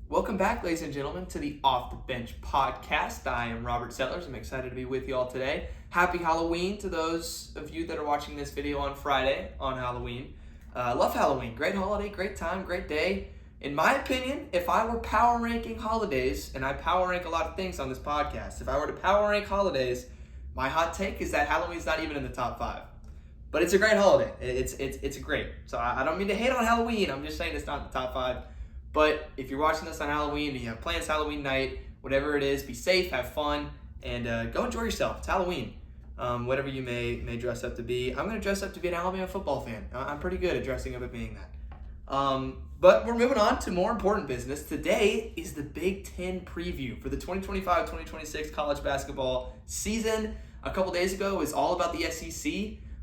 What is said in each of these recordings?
Welcome back, ladies and gentlemen, to the Off the Bench podcast. I am Robert Settlers. I'm excited to be with you all today. Happy Halloween to those of you that are watching this video on Friday on Halloween. Love Halloween. Great holiday, great time, great day. In my opinion, if I were power ranking holidays, and I power rank a lot of things on this podcast, if I were to power rank holidays, my hot take is that Halloween's not even in the top 5. But it's a great holiday. It's great. So I don't mean to hate on Halloween. I'm just saying it's not in the top 5. But if you're watching this on Halloween and you have plans Halloween night, whatever it is, be safe, have fun, and go enjoy yourself. It's Halloween. Whatever you may dress up to be. I'm going to dress up to be an Alabama football fan. I'm pretty good at dressing up at being that. But we're moving on to more important business. Today is the Big Ten preview for the 2025-2026 college basketball season. A couple days ago, it was all about the SEC.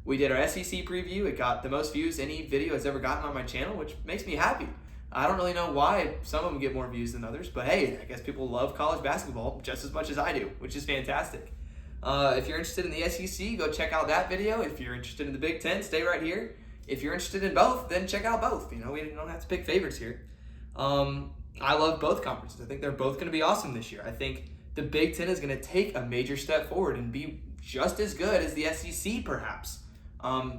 We did our SEC preview. It got the most views any video has ever gotten on my channel, which makes me happy. I don't really know why some of them get more views than others, but hey, I guess people love college basketball just as much as I do, which is fantastic. If you're interested in the SEC, go check out that video. If you're interested in the Big Ten, stay right here. If you're interested in both, then check out both. We don't have to pick favorites here. I love both conferences. I think they're both going to be awesome this year. I think the Big Ten is going to take a major step forward and be just as good as the SEC, perhaps.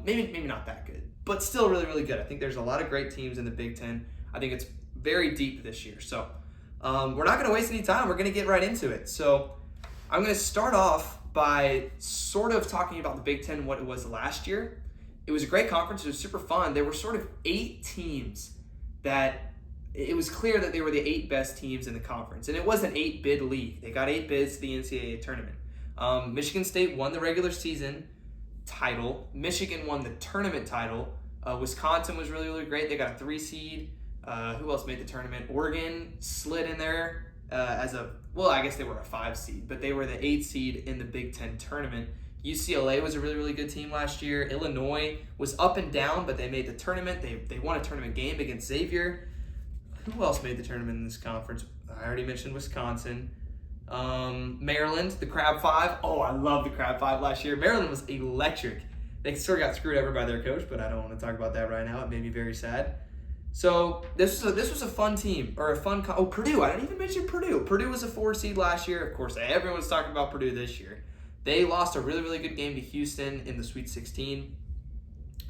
Maybe not that good, but still really, really good. I think there's a lot of great teams in the Big Ten. I think it's very deep this year. So we're not going to waste any time. We're going to get right into it. So I'm going to start off by sort of talking about the Big Ten, what it was last year. It was a great conference. It was super fun. There were sort of 8 teams that it was clear that they were the 8 best teams in the conference. And it was an 8-bid league. They got 8 bids to the NCAA tournament. Michigan State won the regular season title. Michigan won the tournament title. Wisconsin was really, really great. They got a 3 seed. Who else made the tournament? Oregon slid in there I guess they were a 5 seed, but they were the 8 seed in the Big Ten tournament. UCLA was a really, really good team last year. Illinois was up and down, but they made the tournament. They won a tournament game against Xavier. Who else made the tournament in this conference? I already mentioned Wisconsin. Maryland, the Crab 5. Oh, I love the Crab 5 last year. Maryland was electric. They sort of got screwed over by their coach, but I don't want to talk about that right now. It made me very sad. So this was a fun team, or a fun. Purdue. I didn't even mention Purdue. Purdue was a 4 seed last year. Of course, everyone's talking about Purdue this year. They lost a really, really good game to Houston in the Sweet 16.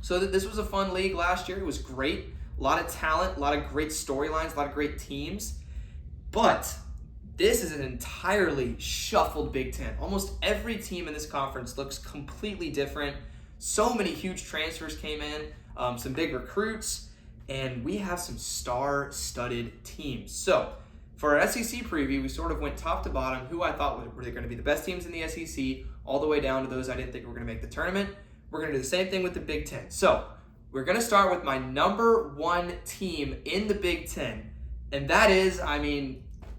So this was a fun league last year. It was great. A lot of talent, a lot of great storylines, a lot of great teams. But this is an entirely shuffled Big Ten. Almost every team in this conference looks completely different. So many huge transfers came in, some big recruits, and we have some star-studded teams. So for our SEC preview, we sort of went top to bottom, who I thought were going to be the best teams in the SEC, all the way down to those I didn't think were going to make the tournament. We're going to do the same thing with the Big Ten. So we're going to start with my number 1 team in the Big Ten, and that is,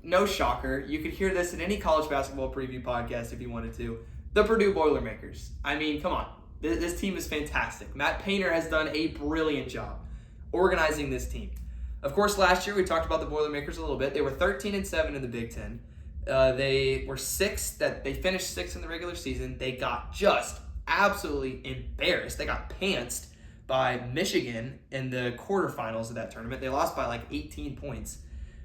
no shocker. You could hear this in any college basketball preview podcast if you wanted to. The Purdue Boilermakers. Come on. This team is fantastic. Matt Painter has done a brilliant job organizing this team. Of course, last year we talked about the Boilermakers a little bit. They were 13-7 in the Big Ten. They were 6. They finished 6th in the regular season. They got just absolutely embarrassed. They got pantsed by Michigan in the quarterfinals of that tournament. They lost by like 18 points.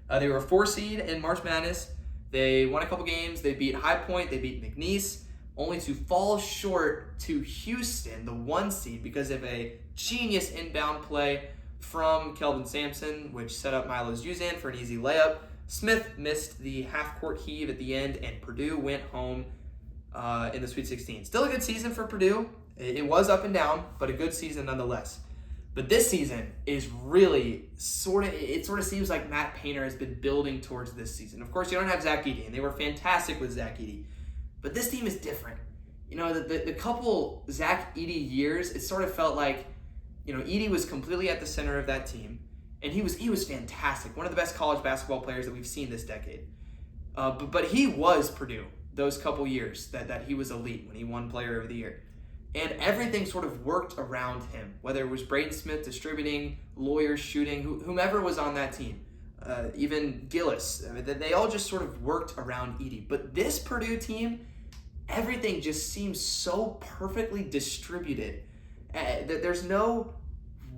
They were a 4 seed in March Madness. They won a couple games. They beat High Point. They beat McNeese, only to fall short to Houston, the 1 seed, because of a genius inbound play from Kelvin Sampson, which set up Milos Uzan for an easy layup. Smith missed the half-court heave at the end, and Purdue went home in the Sweet 16. Still a good season for Purdue. It was up and down, but a good season nonetheless. But this season is really it sort of seems like Matt Painter has been building towards this season. Of course, you don't have Zach Edey, and they were fantastic with Zach Edey. But this team is different. The couple Zach Edey years, it sort of felt like, Edey was completely at the center of that team, and he was fantastic. One of the best college basketball players that we've seen this decade. But he was Purdue those couple years that he was elite when he won Player of the Year. And everything sort of worked around him, whether it was Braden Smith distributing, lawyers shooting, whomever was on that team, even Gillis. They all just sort of worked around Edey. But this Purdue team, everything just seems so perfectly distributed. There's no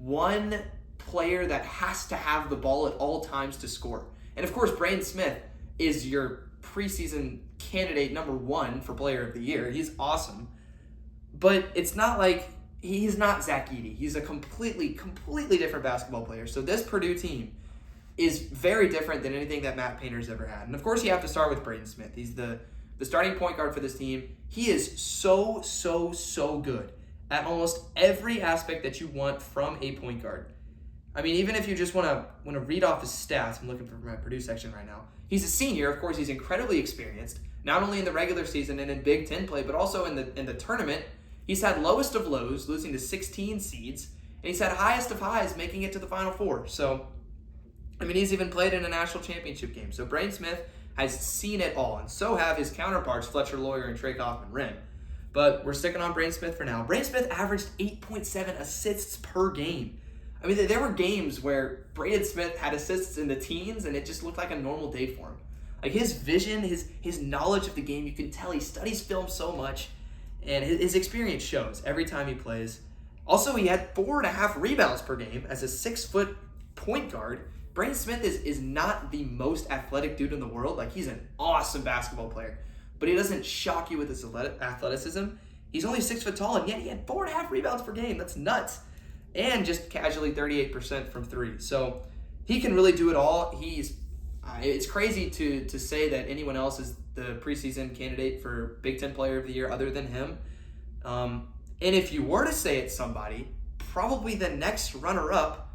one player that has to have the ball at all times to score. And of course, Braden Smith is your preseason candidate number 1 for Player of the Year. He's awesome. But it's not like he's not Zach Edey. He's a completely different basketball player. So this Purdue team is very different than anything that Matt Painter's ever had. And of course, you have to start with Braden Smith. He's the starting point guard for this team. He is so good at almost every aspect that you want from a point guard. I mean, even if you just want to read off his stats, I'm looking for my Purdue section right now. He's a senior, of course. He's incredibly experienced, not only in the regular season and in Big Ten play, but also in the tournament. He's had lowest of lows, losing to 16 seeds, and he's had highest of highs, making it to the Final Four. So, I mean, he's even played in a national championship game. So Braden Smith has seen it all, and so have his counterparts, Fletcher Loyer and Trey Kaufman-Renn. But we're sticking on Braden Smith for now. Braden Smith averaged 8.7 assists per game. I mean, there were games where Braden Smith had assists in the teens, and it just looked like a normal day for him. Like, his vision, his knowledge of the game, you can tell he studies film so much, and his experience shows every time he plays. Also, he had 4.5 rebounds per game as a 6-foot point guard. Braden Smith is not the most athletic dude in the world. Like, he's an awesome basketball player, but he doesn't shock you with his athleticism. He's only 6 foot tall, and yet he had 4.5 rebounds per game. That's nuts. And just casually 38% from 3. So he can really do it all. It's crazy to say that anyone else is the preseason candidate for Big Ten Player of the Year other than him. And if you were to say it's somebody, probably the next runner-up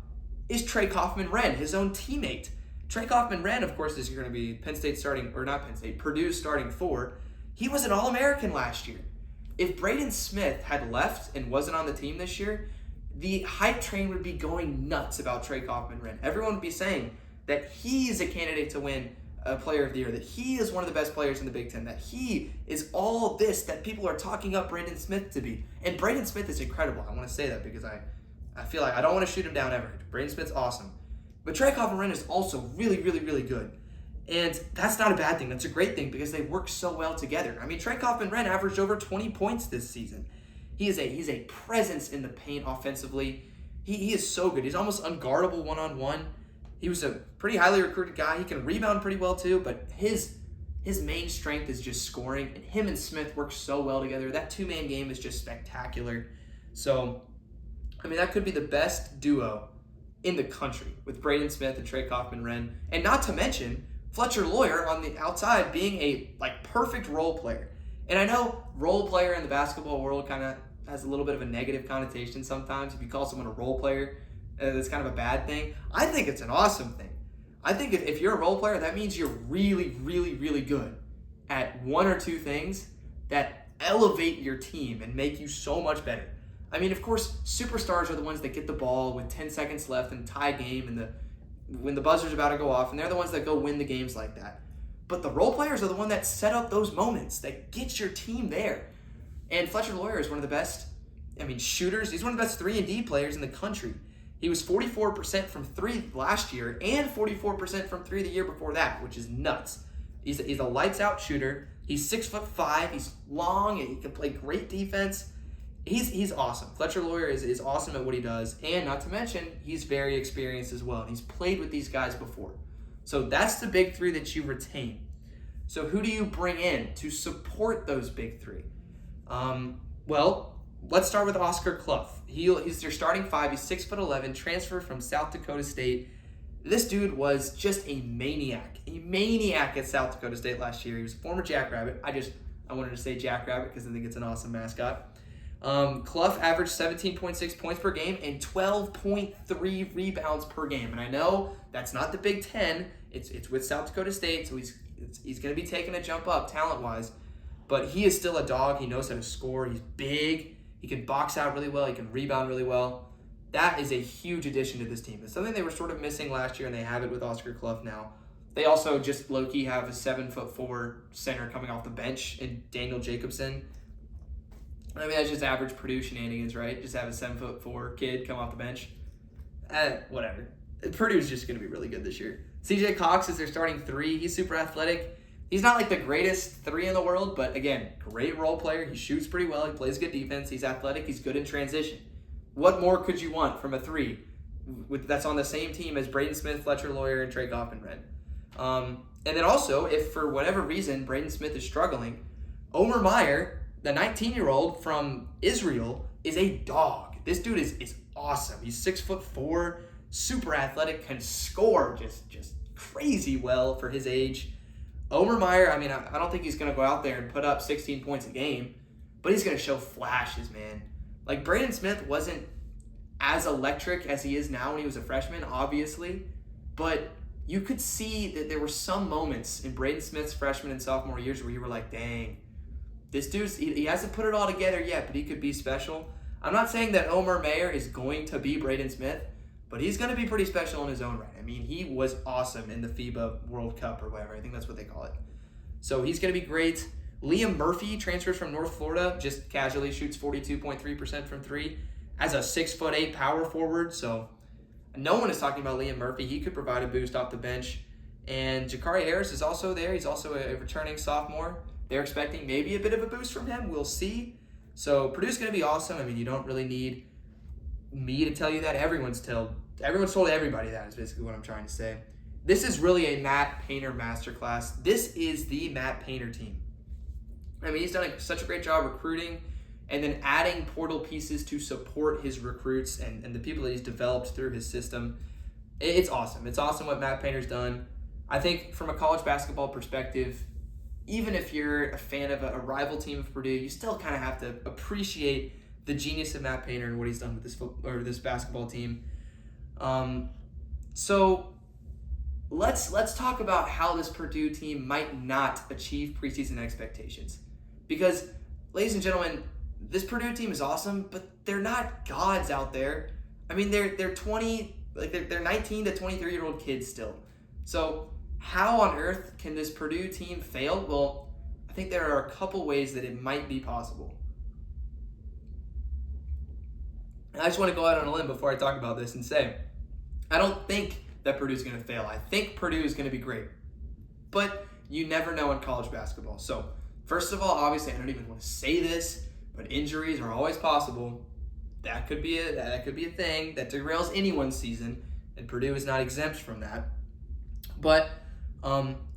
is Trey Kaufman-Renn, his own teammate. Trey Kaufman-Renn, of course, is going to be Purdue's starting 4. He was an All-American last year. If Braden Smith had left and wasn't on the team this year, the hype train would be going nuts about Trey Kaufman-Renn. Everyone would be saying that he's a candidate to win a Player of the Year, that he is one of the best players in the Big Ten, that he is all this that people are talking up Braden Smith to be. And Braden Smith is incredible. I want to say that because I feel like I don't want to shoot him down ever. Braden Smith's awesome. But Trey Kaufman-Renn is also really good. And that's not a bad thing. That's a great thing because they work so well together. I mean, Trey Kaufman-Renn averaged over 20 points this season. He's a presence in the paint offensively. He is so good. He's almost unguardable one-on-one. He was a pretty highly recruited guy. He can rebound pretty well too, but his main strength is just scoring, and him and Smith work so well together. That two-man game is just spectacular. So, I mean, that could be the best duo in the country with Braden Smith and Trey Kaufman-Renn, and not to mention Fletcher Loyer on the outside being a perfect role player. And I know role player in the basketball world kind of has a little bit of a negative connotation sometimes. If you call someone a role player, that's kind of a bad thing. I think it's an awesome thing. I think if you're a role player, that means you're really good at one or two things that elevate your team and make you so much better. I mean, of course, superstars are the ones that get the ball with 10 seconds left and tie game and when the buzzer's about to go off, and they're the ones that go win the games like that. But the role players are the one that set up those moments, that get your team there. And Fletcher Loyer is one of the best, shooters. He's one of the best 3-and-D players in the country. He was 44% from 3 last year and 44% from 3 the year before that, which is nuts. He's a lights-out shooter. He's 6'5". He's long, and he can play great defense. He's awesome. Fletcher Loyer is awesome at what he does, and not to mention, he's very experienced as well. He's played with these guys before. So that's the big 3 that you retain. So who do you bring in to support those big 3? Well, let's start with Oscar Clough. He's their starting 5. He's 6'11", transferred from South Dakota State. This dude was just a maniac at South Dakota State last year. He was a former Jackrabbit. I wanted to say Jackrabbit because I think it's an awesome mascot. Clough averaged 17.6 points per game and 12.3 rebounds per game. And I know that's not the Big Ten. It's with South Dakota State, so he's going to be taking a jump up talent-wise. But he is still a dog. He knows how to score. He's big. He can box out really well. He can rebound really well. That is a huge addition to this team. It's something they were sort of missing last year, and they have it with Oscar Clough now. They also just low-key have a 7'4" center coming off the bench in Daniel Jacobson. I mean, that's just average Purdue shenanigans, right? Just have a 7'4" kid come off the bench. Whatever. Purdue's just going to be really good this year. CJ Cox is their starting 3. He's super athletic. He's not like the greatest 3 in the world, but again, great role player. He shoots pretty well. He plays good defense. He's athletic. He's good in transition. What more could you want from a 3 that's on the same team as Braden Smith, Fletcher Loyer, and Trey Kaufman-Renn? And then also, if for whatever reason Braden Smith is struggling, Omer Meyer, the 19-year-old from Israel, is a dog. This dude is awesome. He's 6'4", super athletic, can score just crazy well for his age. Omer Meyer, I mean, I don't think he's going to go out there and put up 16 points a game, but he's going to show flashes, man. Like, Braden Smith wasn't as electric as he is now when he was a freshman, obviously, but you could see that there were some moments in Braden Smith's freshman and sophomore years where you were like, dang, this dude's, he hasn't put it all together yet, but he could be special. I'm not saying that Omer Meyer is going to be Braden Smith, but he's going to be pretty special in his own right. I mean, he was awesome in the FIBA World Cup or whatever. I think that's what they call it. So he's going to be great. Liam Murphy transfers from North Florida, just casually shoots 42.3% from three as a 6'8" power forward. So no one is talking about Liam Murphy. He could provide a boost off the bench. And Jakari Harris is also there. He's also a returning sophomore. They're expecting maybe a bit of a boost from him. We'll see. So Purdue's going to be awesome. I mean, you don't really need me to tell you that. Everyone's told everybody that is basically what I'm trying to say. This is really a Matt Painter masterclass. This is the Matt Painter team. I mean, he's done such a great job recruiting and then adding portal pieces to support his recruits and the people that he's developed through his system. It's awesome. It's awesome what Matt Painter's done. I think from a college basketball perspective, even if you're a fan of a rival team of Purdue, you still kind of have to appreciate the genius of Matt Painter and what he's done with this basketball team. So let's talk about how this Purdue team might not achieve preseason expectations. Because, ladies and gentlemen, this Purdue team is awesome, but they're not gods out there. I mean, they're 19 to 23-year-old kids still. So how on earth can this Purdue team fail? Well, I think there are a couple ways that it might be possible. And I just want to go out on a limb before I talk about this and say, I don't think that Purdue's going to fail. I think Purdue is going to be great. But you never know in college basketball. So first of all, obviously, I don't even want to say this, but injuries are always possible. That could be a thing that derails anyone's season, and Purdue is not exempt from that. But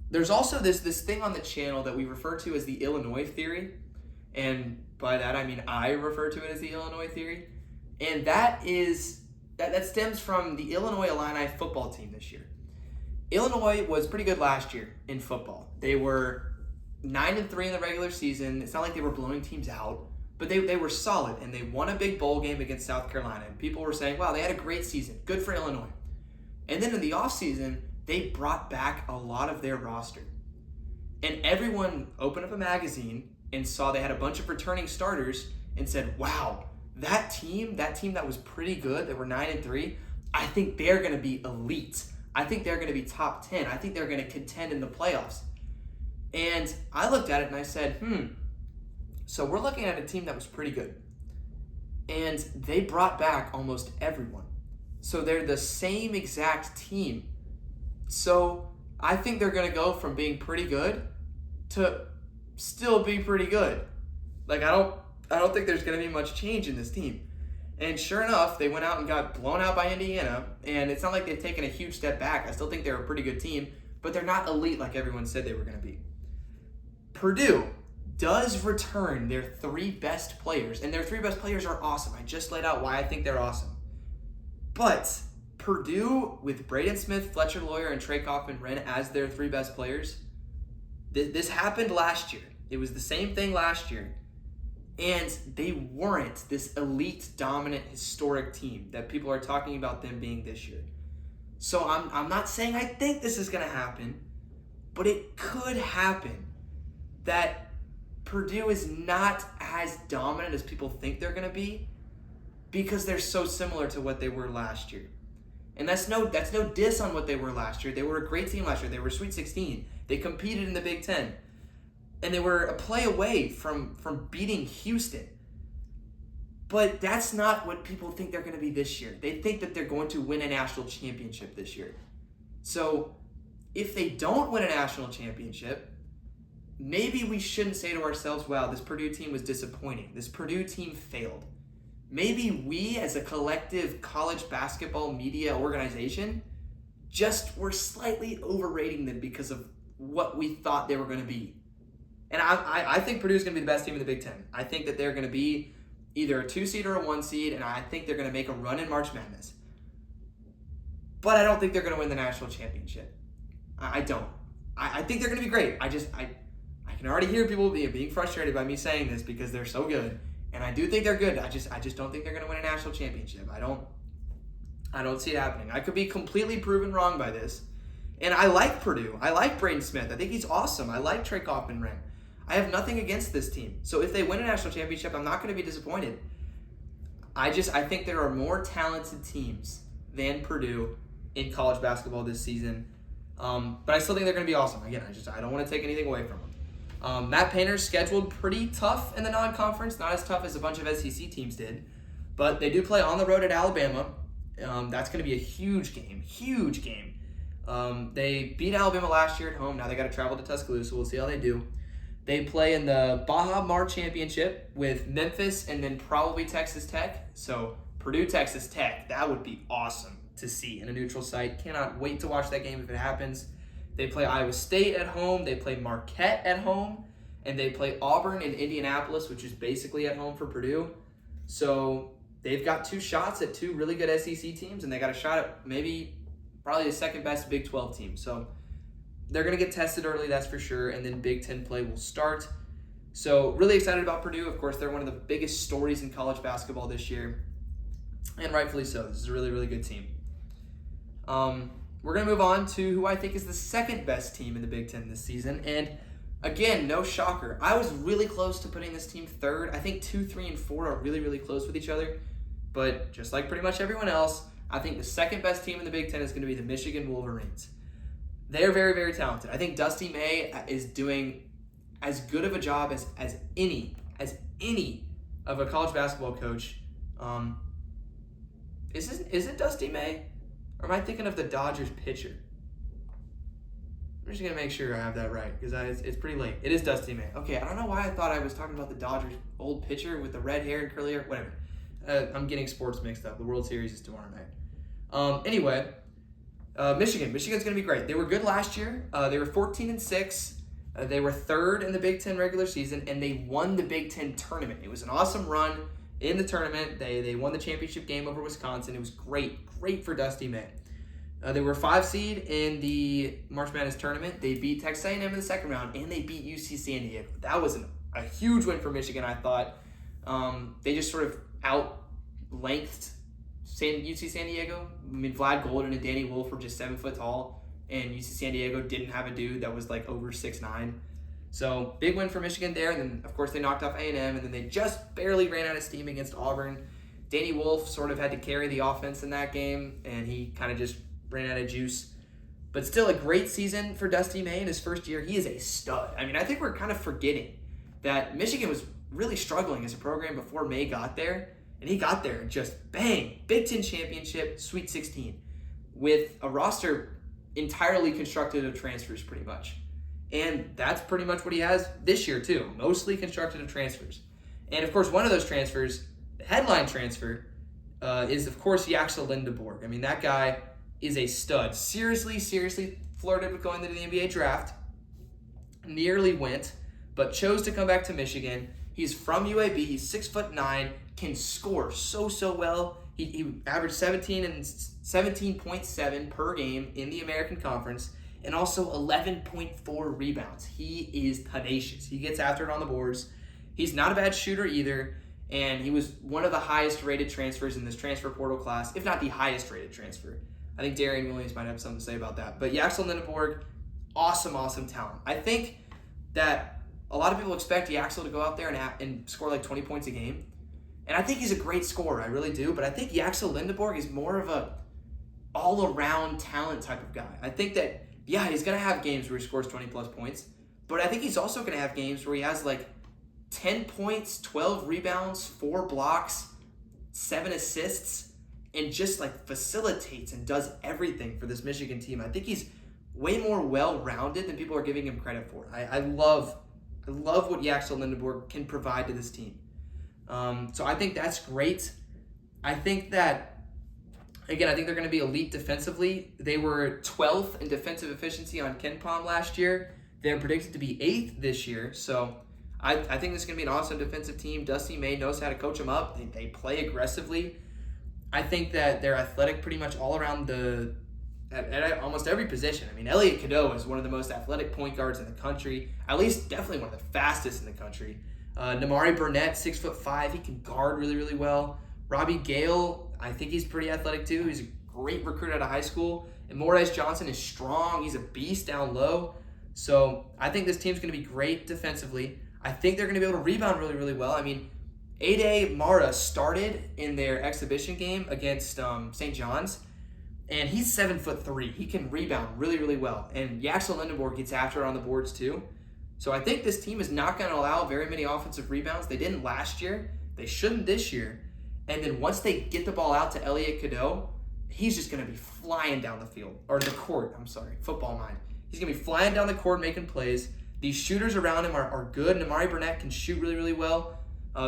there's also this thing on the channel that we refer to as the Illinois theory, and by that I mean I refer to it as the Illinois theory, and that stems from the Illinois Illini football team this year. Illinois was pretty good last year in football. They were 9-3 in the regular season. It's not like they were blowing teams out, but they were solid, and they won a big bowl game against South Carolina. And people were saying, wow, they had a great season. Good for Illinois. And then in the offseason, they brought back a lot of their roster. And everyone opened up a magazine and saw they had a bunch of returning starters and said, wow, that team that was pretty good, that were 9-3, I think they're going to be elite. I think they're going to be top 10. I think they're going to contend in the playoffs. And I looked at it and I said, so we're looking at a team that was pretty good. And they brought back almost everyone. So they're the same exact team. So I think they're going to go from being pretty good to still be pretty good. Like, I don't think there's going to be much change in this team. And sure enough, they went out and got blown out by Indiana. And it's not like they've taken a huge step back. I still think they're a pretty good team, but they're not elite like everyone said they were going to be. Purdue does return their three best players, and their three best players are awesome. I just laid out why I think they're awesome. But Purdue, with Braden Smith, Fletcher Lawyer, and Trey Kaufman-Renn as their three best players, this happened last year. It was the same thing last year. And they weren't this elite, dominant, historic team that people are talking about them being this year. So I'm not saying I think this is going to happen, but it could happen that Purdue is not as dominant as people think they're going to be because they're so similar to what they were last year. And that's no diss on what they were last year. They were a great team last year. They were Sweet 16. They competed in the Big Ten. And they were a play away from beating Houston. But that's not what people think they're going to be this year. They think that they're going to win a national championship this year. So if they don't win a national championship, maybe we shouldn't say to ourselves, wow, this Purdue team was disappointing. This Purdue team failed. Maybe we as a collective college basketball media organization just we're slightly overrating them because of what we thought they were going to be. And I think Purdue's going to be the best team in the Big Ten. I think that they're going to be either a 2 seed or a 1 seed, and I think they're going to make a run in March Madness. But I don't think they're going to win the national championship. I don't. I think they're going to be great. I can already hear people being frustrated by me saying this because they're so good. And I do think they're good. I just don't think they're going to win a national championship. I don't see it happening. I could be completely proven wrong by this. And I like Purdue. I like Braden Smith. I think he's awesome. I like Trey Kaufman-Ring. I have nothing against this team. So if they win a national championship, I'm not going to be disappointed. I think there are more talented teams than Purdue in college basketball this season. But I still think they're going to be awesome. Again, I don't want to take anything away from them. Matt Painter's scheduled pretty tough in the non-conference. Not as tough as a bunch of SEC teams did. But they do play on the road at Alabama. That's going to be a huge game. Huge game. They beat Alabama last year at home. Now they got to travel to Tuscaloosa. We'll see how they do. They play in the Baja Mar Championship with Memphis and then probably Texas Tech. So Purdue, Texas Tech, that would be awesome to see in a neutral site. Cannot wait to watch that game if it happens. They play Iowa State at home. They play Marquette at home. And they play Auburn in Indianapolis, which is basically at home for Purdue. So they've got 2 shots at 2 really good SEC teams, and they got a shot at probably the second best Big 12 team. So they're going to get tested early, that's for sure, and then Big Ten play will start. So really excited about Purdue. Of course, they're one of the biggest stories in college basketball this year, and rightfully so. This is a really, really good team. We're going to move on to who I think is the second best team in the Big Ten this season, and again, no shocker. I was really close to putting this team third. I think 2, 3, and 4 are really, really close with each other, but just like pretty much everyone else, I think the second best team in the Big Ten is going to be the Michigan Wolverines. They're very, very talented. I think Dusty May is doing as good of a job as any of a college basketball coach. Is it Dusty May? Or am I thinking of the Dodgers pitcher? I'm just going to make sure I have that right because it's pretty late. It is Dusty May. Okay, I don't know why I thought I was talking about the Dodgers old pitcher with the red hair and curly hair. Whatever. I'm getting sports mixed up. The World Series is tomorrow night. Anyway, Michigan's going to be great. They were good last year. They were 14-6. They were third in the Big Ten regular season, and they won the Big Ten tournament. It was an awesome run in the tournament. They won the championship game over Wisconsin. It was great for Dusty May. They were 5 seed in the March Madness tournament. They beat Texas A&M in the second round, and they beat UC San Diego. That was a huge win for Michigan, I thought. They just sort of out-lengthed UC San Diego. I mean, Vlad Golden and Danny Wolf were just 7 foot tall, and UC San Diego didn't have a dude that was like over 6'9". So big win for Michigan there. And then, of course, they knocked off A&M, and then they just barely ran out of steam against Auburn. Danny Wolf sort of had to carry the offense in that game, and he kind of just ran out of juice. But still a great season for Dusty May in his first year. He is a stud. I mean, I think we're kind of forgetting that Michigan was really struggling as a program before May got there. And he got there and just bang, Big Ten championship, Sweet 16, with a roster entirely constructed of transfers pretty much. And that's pretty much what he has this year too, mostly constructed of transfers. And of course, one of those transfers, the headline transfer, is of course Yaxel Lindeborg. I mean, that guy is a stud. Seriously flirted with going to the NBA draft. Nearly went, but chose to come back to Michigan. He's from UAB. He's 6'9", can score so well. He averaged 17.7 per game in the American Conference, and also 11.4 rebounds. He is tenacious. He gets after it on the boards. He's not a bad shooter either, and he was one of the highest rated transfers in this transfer portal class, if not the highest rated transfer. I think Darian Williams might have something to say about that. But Yaxel Lindeborg, awesome talent. I think that a lot of people expect Yaxel to go out there and score like 20 points a game. And I think he's a great scorer, I really do. But I think Yaxel Lindeborg is more of a all-around talent type of guy. I think that, yeah, he's going to have games where he scores 20-plus points. But I think he's also going to have games where he has like 10 points, 12 rebounds, 4 blocks, 7 assists, and just like facilitates and does everything for this Michigan team. I think he's way more well-rounded than people are giving him credit for. I love what Yaxel Lindeborg can provide to this team. So I think that's great. I think that Again, I think they're going to be elite defensively. They were 12th in defensive efficiency on KenPom last year. They're predicted to be 8th this year. So I think this is going to be an awesome defensive team. Dusty May knows how to coach them up. They play aggressively. I think that they're athletic pretty much all around at almost every position. I mean, Elliot Cadeau is one of the most athletic point guards in the country, at least definitely one of the fastest in the country. Namari Burnett, 6'5", he can guard really, really well. Robbie Gale, I think he's pretty athletic too. He's a great recruit out of high school. And Moraes Johnson is strong. He's a beast down low. So I think this team's going to be great defensively. I think they're going to be able to rebound really, really well. I mean, Ade Mara started in their exhibition game against St. John's, and he's 7'3". He can rebound really, really well. And Yaxel Lindenborg gets after it on the boards too. So I think this team is not going to allow very many offensive rebounds. They didn't last year. They shouldn't this year. And then once they get the ball out to Elliot Cadeau, he's just going to be flying down the field. Or the court, I'm sorry, football mind. He's going to be flying down the court making plays. These shooters around him are good. Namari Burnett can shoot really, really well.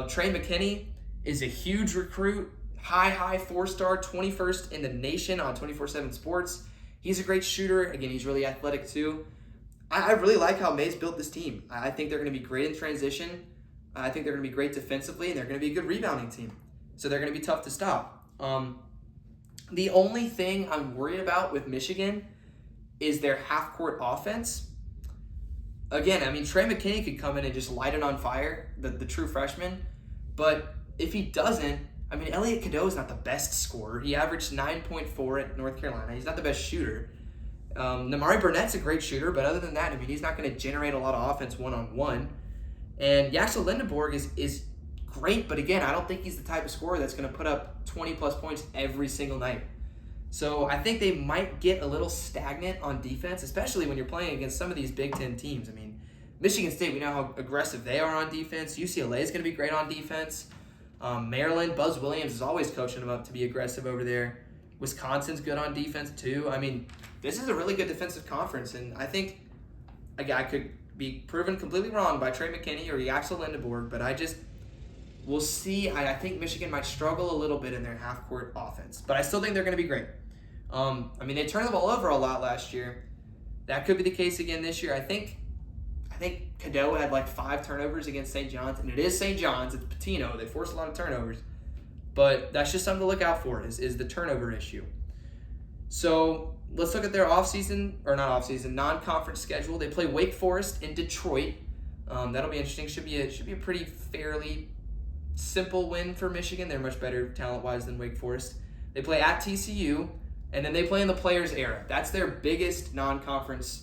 Trey McKinney is a huge recruit. High 4-star, 21st in the nation on 24/7 Sports. He's a great shooter. Again, he's really athletic too. I really like how May's built this team. I think they're going to be great in transition. I think they're going to be great defensively, and they're going to be a good rebounding team. So they're going to be tough to stop. The only thing I'm worried about with Michigan is their half-court offense. Again, I mean, Trey McKinney could come in and just light it on fire, the true freshman. But if he doesn't, I mean, Elliot Cadeau is not the best scorer. He averaged 9.4 at North Carolina. He's not the best shooter. Namari Burnett's a great shooter, but other than that, I mean, he's not going to generate a lot of offense one-on-one. And Yaxel Lindenborg is great, but again, I don't think he's the type of scorer that's going to put up 20-plus points every single night. So I think they might get a little stagnant on defense, especially when you're playing against some of these Big Ten teams. I mean, Michigan State, we know how aggressive they are on defense. UCLA is going to be great on defense. Maryland, Buzz Williams is always coaching them up to be aggressive over there. Wisconsin's good on defense too. I mean, this is a really good defensive conference, and I think I could be proven completely wrong by Trey McKinney or Yaxel Lindenborg, but we'll see. I think Michigan might struggle a little bit in their half-court offense, but I still think they're going to be great. I mean, they turned the ball over a lot last year. That could be the case again this year. I think Cadeau had like 5 turnovers against St. John's, and it is St. John's. It's Patino. They force a lot of turnovers. But that's just something to look out for is the turnover issue. So let's look at their non-conference schedule. They play Wake Forest in Detroit. That'll be interesting. Should be a pretty fairly simple win for Michigan. They're much better talent-wise than Wake Forest. They play at TCU, and then they play in the Players Era. That's their biggest non-conference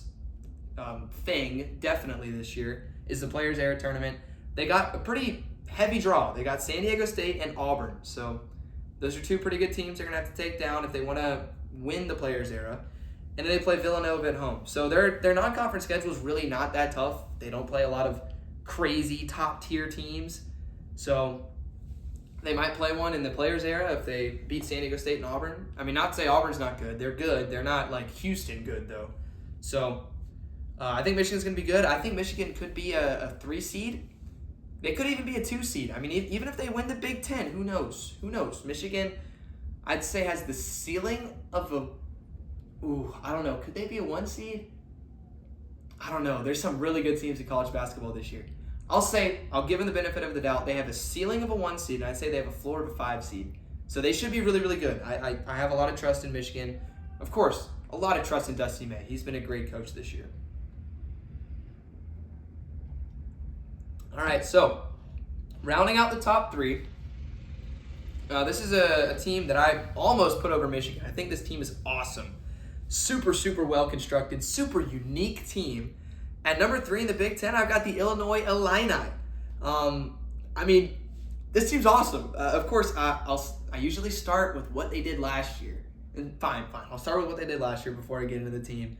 thing, definitely this year, is the Players Era tournament. They got a pretty heavy draw. They got San Diego State and Auburn. So those are 2 pretty good teams they're going to have to take down if they want to win the Players Era. And then they play Villanova at home. So their non-conference schedule is really not that tough. They don't play a lot of crazy top-tier teams. So they might play one in the Players Era if they beat San Diego State and Auburn. I mean, not to say Auburn's not good. They're good. They're not like Houston good, though. So I think Michigan's going to be good. I think Michigan could be a 3 seed. They could even be a 2 seed. I mean, even if they win the Big Ten, who knows? Who knows? Michigan, I'd say, has the ceiling of I don't know. Could they be a 1 seed? I don't know. There's some really good teams in college basketball this year. I'll give them the benefit of the doubt. They have a ceiling of a 1 seed, and I'd say they have a floor of a 5 seed. So they should be really, really good. I have a lot of trust in Michigan. Of course, a lot of trust in Dusty May. He's been a great coach this year. All right, so rounding out the top 3, this is a team that I almost put over Michigan. I think this team is awesome. Super, super well-constructed, super unique team. At number 3 in the Big Ten, I've got the Illinois Illini. I mean, this team's awesome. Of course, I usually start with what they did last year. And fine. I'll start with what they did last year before I get into the team.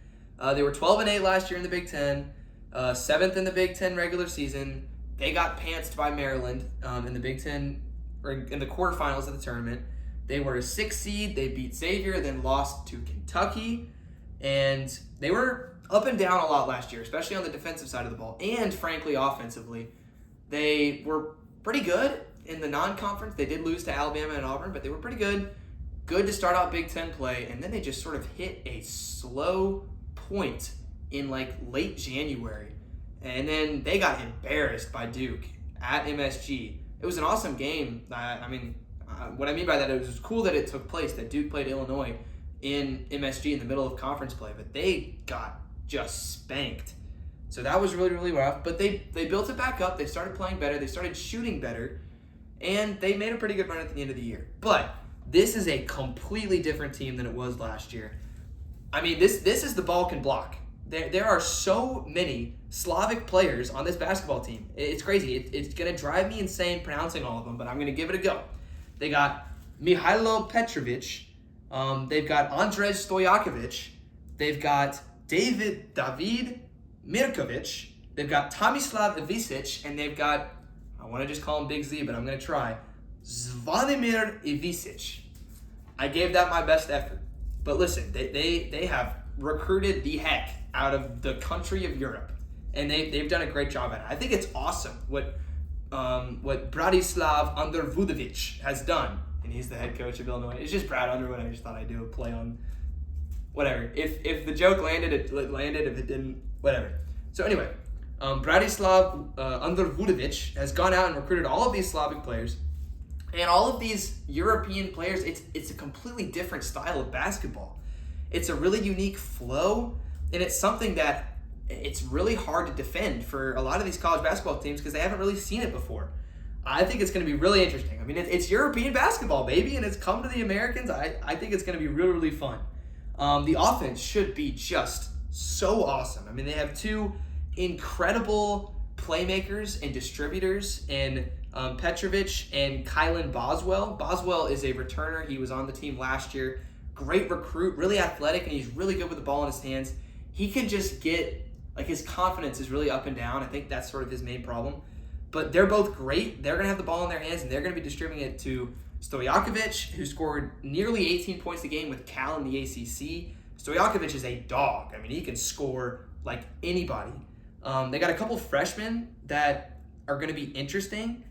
They were 12-8 last year in the Big Ten, 7th in the Big Ten regular season. They got pantsed by Maryland in the Big Ten, or in the quarterfinals of the tournament. They were a 6 seed. They beat Xavier, then lost to Kentucky. And they were up and down a lot last year, especially on the defensive side of the ball. And, frankly, offensively. They were pretty good in the non-conference. They did lose to Alabama and Auburn, but they were pretty good. good to start out Big Ten play, and then they just sort of hit a slow point in like late January. And then they got embarrassed by Duke at MSG. It was an awesome game. What I mean by that, it was cool that it took place, that Duke played Illinois in MSG in the middle of conference play, but they got just spanked. So that was really, really rough. But they built it back up. They started playing better. They started shooting better. And they made a pretty good run at the end of the year. But this is a completely different team than it was last year. I mean, this is the Balkan Block. There are so many Slavic players on this basketball team. It's crazy. It's going to drive me insane pronouncing all of them, but I'm going to give it a go. They got Mihailo Petrovic. They've got Andrej Stojakovic. They've got David Mirkovic. They've got Tomislav Ivisic. And they've got, I want to just call him Big Z, but I'm going to try, Zvonimir Ivisic. I gave that my best effort. But listen, they have recruited the heck out of the country of Europe. And they've done a great job at it. I think it's awesome what Bradislav Underwoodovic has done. And he's the head coach of Illinois. It's just Brad Underwood. I just thought I'd do a play on whatever. If the joke landed, it landed. If it didn't, whatever. So anyway, Bradislav Underwoodovic has gone out and recruited all of these Slavic players. And all of these European players, it's a completely different style of basketball. It's a really unique flow, and it's something that it's really hard to defend for a lot of these college basketball teams because they haven't really seen it before. I think it's going to be really interesting. I mean, it's European basketball, baby, and it's come to the Americans. I think it's going to be really, really fun. The offense should be just so awesome. I mean, they have two incredible playmakers and distributors in Petrovic and Kylan Boswell. Boswell is a returner. He was on the team last year. Great recruit, really athletic, and he's really good with the ball in his hands. He can just get, like, his confidence is really up and down. I think that's sort of his main problem. But they're both great. They're going to have the ball in their hands, and they're going to be distributing it to Stojakovic, who scored nearly 18 points a game with Cal in the ACC. Stojakovic is a dog. I mean, he can score like anybody. They got a couple freshmen that are going to be interesting.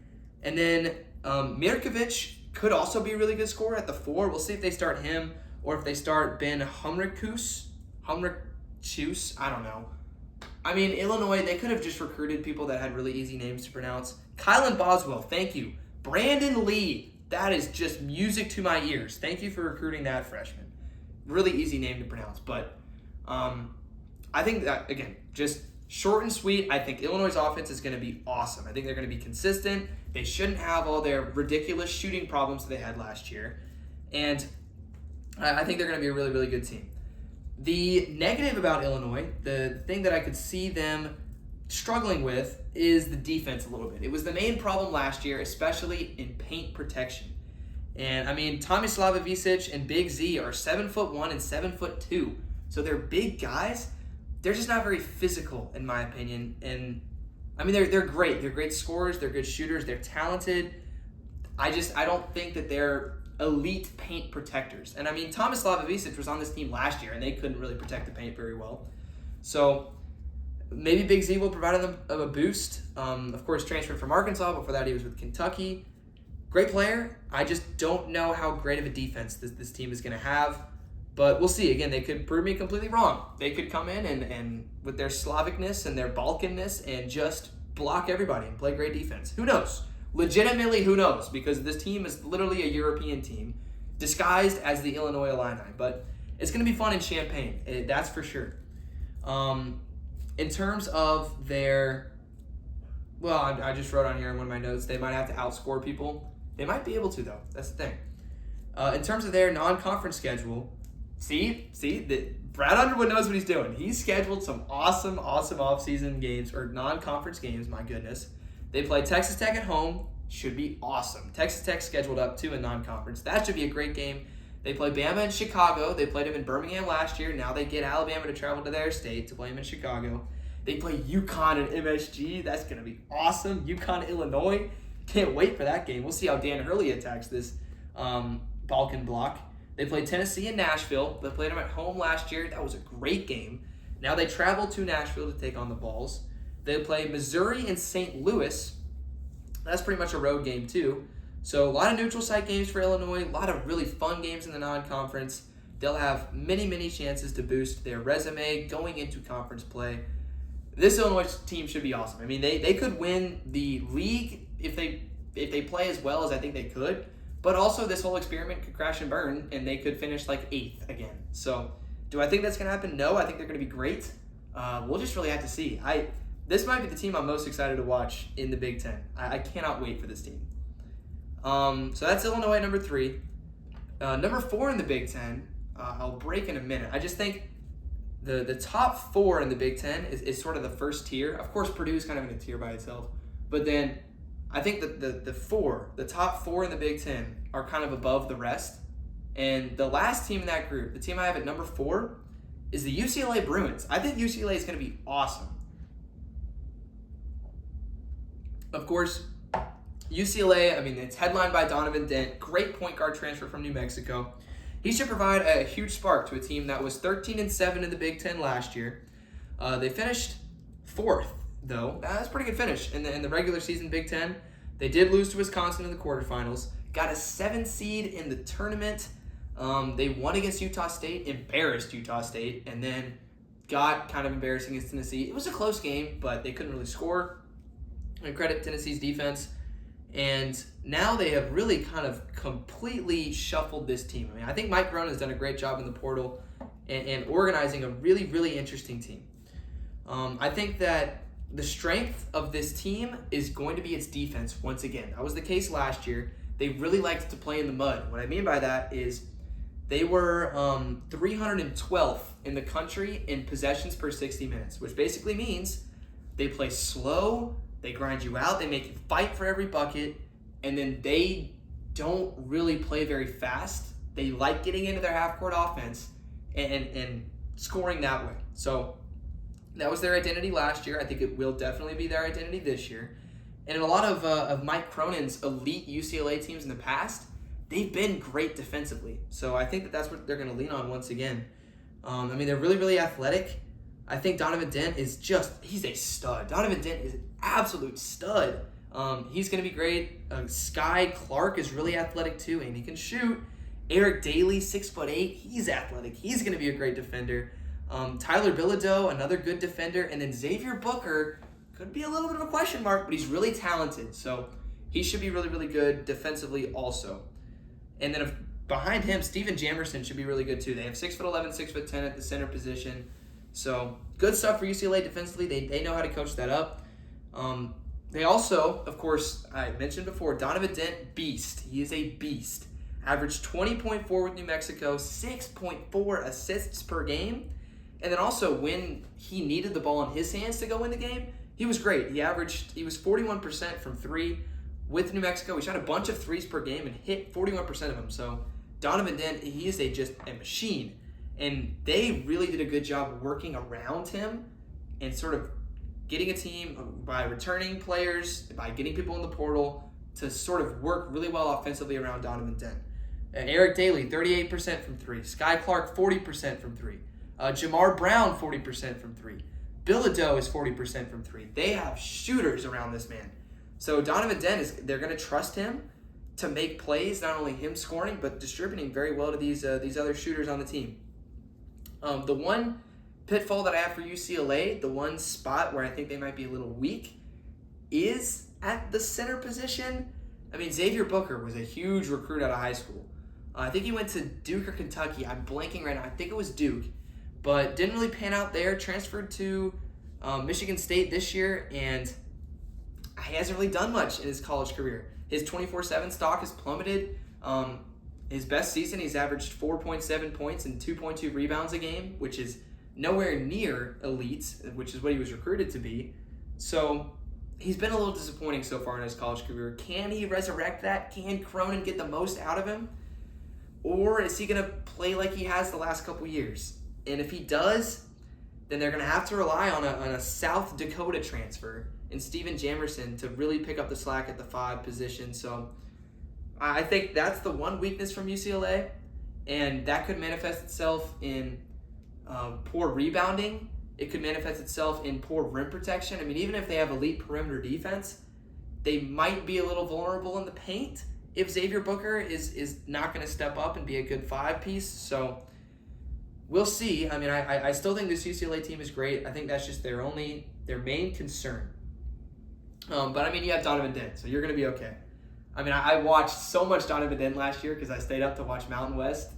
And then Mirkovic could also be a really good scorer at the 4. We'll see if they start him or if they start Ben Humrichus. I don't know. I mean, Illinois, they could have just recruited people that had really easy names to pronounce. Kylan Boswell, thank you. Brandon Lee, that is just music to my ears. Thank you for recruiting that freshman. Really easy name to pronounce. But I think that, again, just short and sweet, I think Illinois' offense is going to be awesome. I think they're going to be consistent. They shouldn't have all their ridiculous shooting problems that they had last year. And I think they're going to be a really, really good team. The negative about Illinois, the thing that I could see them struggling with, is the defense a little bit. It was the main problem last year, especially in paint protection. And I mean, Tomislav Ivisic and Big Z are 7'1" and 7'2", so they're big guys. They're just not very physical, in my opinion. And I mean, they're great. They're great scorers. They're good shooters. They're talented. I don't think that they're elite paint protectors. And I mean, Tomislav Ivisic was on this team last year, and they couldn't really protect the paint very well. So maybe Big Z will provide them a boost. Of course, transferred from Arkansas. Before that, he was with Kentucky. Great player. I just don't know how great of a defense this team is going to have. But we'll see. Again, they could prove me completely wrong. They could come in and with their Slavicness and their Balkanness and just block everybody and play great defense. Who knows? Legitimately, who knows? Because this team is literally a European team disguised as the Illinois Illini. But it's going to be fun in Champaign. That's for sure. In terms of their, well, I just wrote on here in one of my notes, they might have to outscore people. They might be able to, though. That's the thing. In terms of their non-conference schedule, see, Brad Underwood knows what he's doing. He's scheduled some awesome off-season games, or non-conference games, my goodness. They play Texas Tech at home. Should be awesome. Texas Tech scheduled up too in non-conference. That should be a great game. They play Bama in Chicago. They played them in Birmingham last year. Now they get Alabama to travel to their state to play them in Chicago. They play UConn and MSG. That's going to be awesome. UConn, Illinois. Can't wait for that game. We'll see how Dan Hurley attacks this Balkan Block. They played Tennessee and Nashville. They played them at home last year. That was a great game. Now they travel to Nashville to take on the Vols. They play Missouri and St. Louis. That's pretty much a road game too. So a lot of neutral site games for Illinois, a lot of really fun games in the non-conference. They'll have many, many chances to boost their resume going into conference play. This Illinois team should be awesome. I mean, they could win the league if they play as well as I think they could. But also, this whole experiment could crash and burn, and they could finish like 8th again. So, do I think that's going to happen? No, I think they're going to be great. We'll just really have to see. This might be the team I'm most excited to watch in the Big Ten. I cannot wait for this team. So that's Illinois at number 3. Number 4 in the Big Ten, I'll break in a minute. I just think the top 4 in the Big Ten is sort of the first tier. Of course, Purdue's kind of in a tier by itself. But then I think that the top 4 in the Big Ten are kind of above the rest. And the last team in that group, the team I have at number 4, is the UCLA Bruins. I think UCLA is going to be awesome. Of course, UCLA, I mean, it's headlined by Donovan Dent, great point guard transfer from New Mexico. He should provide a huge spark to a team that was 13-7 in the Big Ten last year. They finished 4th, though. That's a pretty good finish in the regular season Big Ten. They did lose to Wisconsin in the quarterfinals. Got a 7 seed in the tournament. They won against Utah State, embarrassed Utah State, and then got kind of embarrassing against Tennessee. It was a close game, but they couldn't really score. I credit Tennessee's defense. And now they have really kind of completely shuffled this team. I mean, I think Mike Cronin has done a great job in the portal and organizing a really, really interesting team. I think that the strength of this team is going to be its defense once again. That was the case last year. They really liked to play in the mud. What I mean by that is they were 312th in the country in possessions per 60 minutes, which basically means they play slow, they grind you out, they make you fight for every bucket, and then they don't really play very fast. They like getting into their half-court offense and scoring that way. So that was their identity last year. I think it will definitely be their identity this year. And in a lot of Mike Cronin's elite UCLA teams in the past, they've been great defensively. So I think that's what they're going to lean on once again. I mean, they're really, really athletic. I think Donovan Dent he's a stud. Donovan Dent is an absolute stud. He's going to be great. Sky Clark is really athletic too, and he can shoot. Eric Daly, 6'8", he's athletic. He's going to be a great defender. Tyler Bilodeau, another good defender. And then Xavier Booker could be a little bit of a question mark, but he's really talented. So he should be really, really good defensively also. And then behind him, Steven Jamerson should be really good too. They have 6'11", 6'10" at the center position. So good stuff for UCLA defensively. They know how to coach that up. They also, of course, I mentioned before, Donovan Dent, beast. He is a beast. Averaged 20.4 with New Mexico, 6.4 assists per game. And then also when he needed the ball in his hands to go win the game, he was great. He was 41% from 3 with New Mexico. He shot a bunch of threes per game and hit 41% of them. So Donovan Dent, he is just a machine. And they really did a good job working around him and sort of getting a team by returning players, by getting people in the portal to sort of work really well offensively around Donovan Dent. And Eric Daly, 38% from 3. Sky Clark, 40% from 3. Jamar Brown, 40% from 3. Bilodeau is 40% from 3. They have shooters around this man. So Donovan Dent, they're going to trust him to make plays, not only him scoring, but distributing very well to these other shooters on the team. The one pitfall that I have for UCLA, the one spot where I think they might be a little weak, is at the center position. I mean, Xavier Booker was a huge recruit out of high school. I think he went to Duke or Kentucky. I'm blanking right now. I think it was Duke, but didn't really pan out there. Transferred to Michigan State this year, and he hasn't really done much in his college career. His 24/7 stock has plummeted. His best season, he's averaged 4.7 points and 2.2 rebounds a game, which is nowhere near elite, which is what he was recruited to be. So he's been a little disappointing so far in his college career. Can he resurrect that? Can Cronin get the most out of him? Or is he going to play like he has the last couple years? And if he does, then they're going to have to rely on a South Dakota transfer in Steven Jamerson to really pick up the slack at the 5 position. So I think that's the one weakness from UCLA, and that could manifest itself in poor rebounding. It could manifest itself in poor rim protection. I mean, even if they have elite perimeter defense, they might be a little vulnerable in the paint, if Xavier Booker is not going to step up and be a good 5-piece. So we'll see. I mean, I still think this UCLA team is great. I think that's just their main concern. But I mean, you have Donovan Dent, so you're going to be okay. I mean, I watched so much Donovan Dent last year because I stayed up to watch Mountain West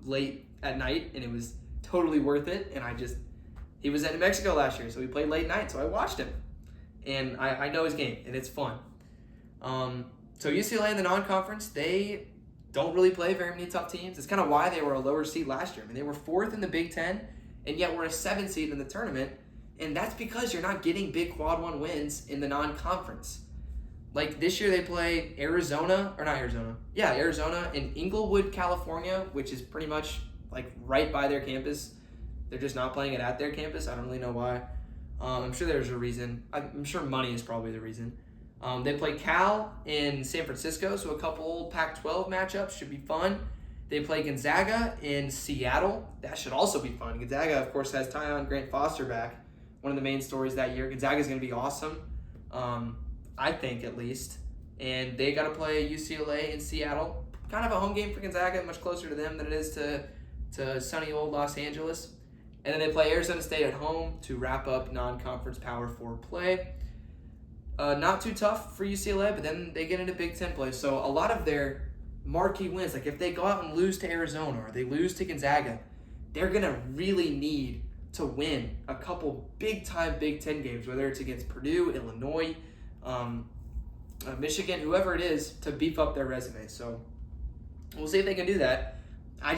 late at night, and it was totally worth it. And he was in New Mexico last year, so we played late night, so I watched him. And I know his game, and it's fun. So UCLA in the non-conference, they don't really play very many tough teams. It's kind of why they were a lower seed last year. I mean, they were 4th in the Big Ten, and yet we're a 7th seed in the tournament. And that's because you're not getting big quad 1 wins in the non-conference. Like this year they play Arizona in Inglewood, California, which is pretty much like right by their campus. They're just not playing it at their campus. I don't really know why. I'm sure there's a reason. I'm sure money is probably the reason. They play Cal in San Francisco, so a couple old Pac-12 matchups should be fun. They play Gonzaga in Seattle. That should also be fun. Gonzaga, of course, has Tyon Grant Foster back. One of the main stories that year. Gonzaga is going to be awesome, I think at least. And they got to play UCLA in Seattle. Kind of a home game for Gonzaga, much closer to them than it is to sunny old Los Angeles. And then they play Arizona State at home to wrap up non-conference Power 4 play. Not too tough for UCLA, but then they get into Big Ten play. So a lot of their marquee wins, like if they go out and lose to Arizona or they lose to Gonzaga, they're going to really need to win a couple big-time Big Ten games, whether it's against Purdue, Illinois, Michigan, whoever it is, to beef up their resume. So we'll see if they can do that. I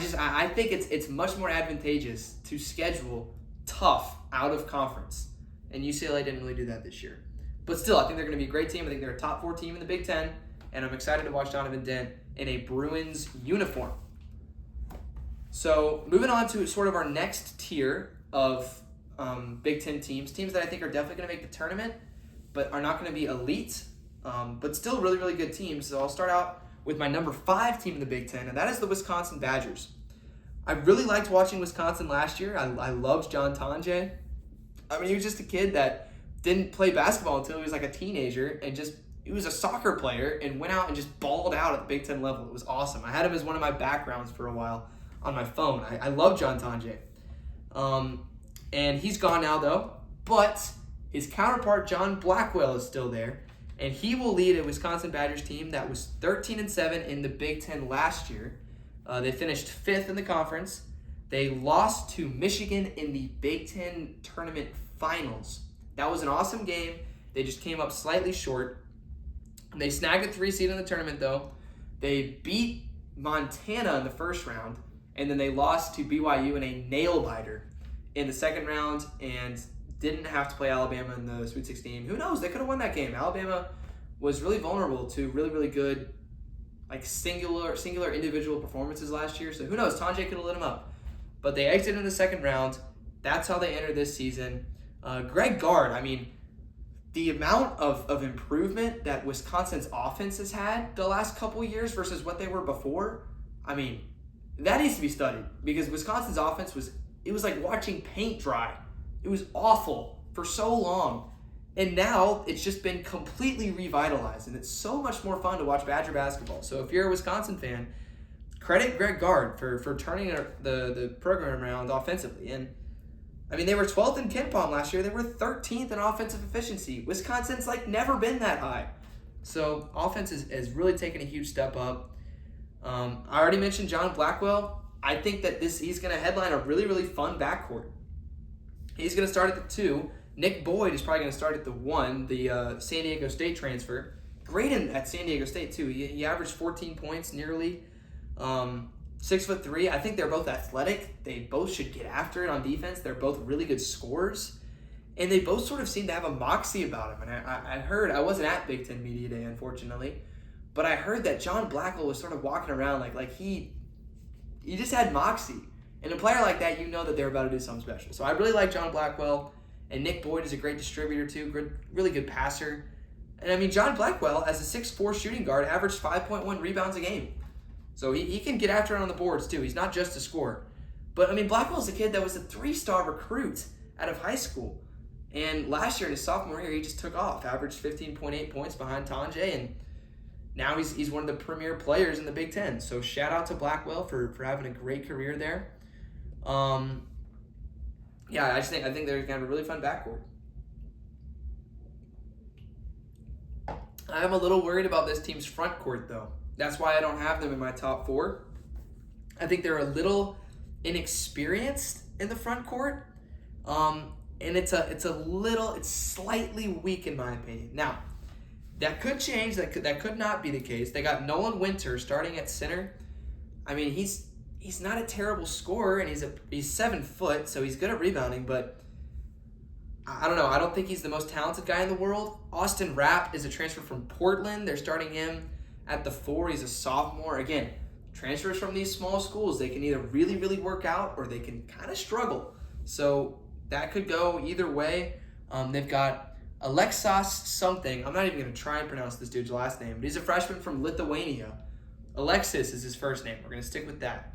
think it's much more advantageous to schedule tough out of conference, and UCLA didn't really do that this year. But still, I think they're going to be a great team. I think they're a top 4 team in the Big Ten, and I'm excited to watch Donovan Dent in a Bruins uniform. So moving on to sort of our next tier of Big Ten teams that I think are definitely going to make the tournament, but are not going to be elite, but still really, really good teams. So I'll start out with my number 5 team in the Big Ten, and that is the Wisconsin Badgers. I really liked watching Wisconsin last year. I loved John Tonje. I mean, he was just a kid that didn't play basketball until he was like a teenager, and he was a soccer player and went out and just balled out at the Big Ten level. It was awesome. I had him as one of my backgrounds for a while on my phone. I love John Tonje. And he's gone now, though. But his counterpart, John Blackwell, is still there. And he will lead a Wisconsin Badgers team that was 13-7 in the Big Ten last year. They finished 5th in the conference. They lost to Michigan in the Big Ten tournament finals. That was an awesome game. They just came up slightly short. They snagged a 3 seed in the tournament, though. They beat Montana in the first round, and then they lost to BYU in a nail-biter in the second round and didn't have to play Alabama in the Sweet 16. Who knows? They could have won that game. Alabama was really vulnerable to really, really good like singular individual performances last year. So who knows? Tonje could have lit them up. But they exited in the second round. That's how they entered this season. Greg Gard, I mean, the amount of improvement that Wisconsin's offense has had the last couple years versus what they were before, I mean, that needs to be studied because Wisconsin's offense was like watching paint dry. It was awful for so long. And now it's just been completely revitalized, and it's so much more fun to watch Badger basketball. So if you're a Wisconsin fan, credit Greg Gard for turning the program around offensively. And I mean, they were 12th in KenPom last year. They were 13th in offensive efficiency. Wisconsin's like never been that high. So offense has really taken a huge step up. I already mentioned John Blackwell. I think that he's going to headline a really, really fun backcourt. He's going to start at the 2. Nick Boyd is probably going to start at the 1, the San Diego State transfer. Great at San Diego State, too. He averaged 14 points nearly. 6'3". I think they're both athletic. They both should get after it on defense. They're both really good scorers. And they both sort of seem to have a moxie about them. And I heard, I wasn't at Big Ten Media Day, unfortunately, but I heard that John Blackwell was sort of walking around like he just had moxie. And a player like that, you know that they're about to do something special. So I really like John Blackwell. And Nick Boyd is a great distributor, too. Really good passer. And I mean, John Blackwell, as a 6'4" shooting guard, averaged 5.1 rebounds a game. So he can get after it on the boards, too. He's not just a scorer. But, I mean, Blackwell's a kid that was a 3-star recruit out of high school. And last year, in his sophomore year, he just took off. Averaged 15.8 points behind Tonje. And now he's one of the premier players in the Big Ten. So shout out to Blackwell for having a great career there. Yeah, I think they're going to have a really fun backcourt. I'm a little worried about this team's front court, though. That's why I don't have them in my top 4. I think they're a little inexperienced in the front court, and it's slightly weak in my opinion. Now, that could change. That could not be the case. They got Nolan Winter starting at center. I mean, he's not a terrible scorer, and he's 7 foot, so he's good at rebounding, but I don't know. I don't think he's the most talented guy in the world. Austin Rapp is a transfer from Portland. They're starting him at the 4. He's a sophomore. Again, transfers from these small schools, they can either really, really work out or they can kind of struggle. So that could go either way. They've got Alexas something. I'm not even going to try and pronounce this dude's last name, but he's a freshman from Lithuania. Alexis is his first name. We're going to stick with that.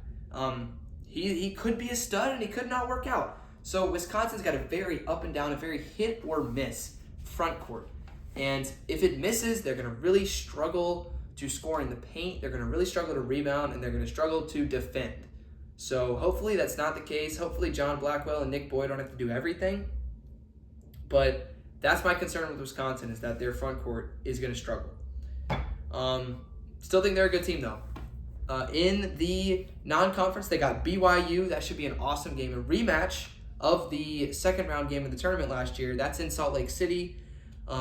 He could be a stud and he could not work out. So Wisconsin's got a very up and down, a very hit or miss front court. And if it misses, they're going to really struggle to score in the paint. They're going to really struggle to rebound, and they're going to struggle to defend. So hopefully that's not the case. Hopefully John Blackwell and Nick Boyd don't have to do everything. But that's my concern with Wisconsin, is that their front court is going to struggle. Still think they're a good team, though. In the non-conference, they got BYU. That should be an awesome game. A rematch of the second round game of the tournament last year. That's in Salt Lake City.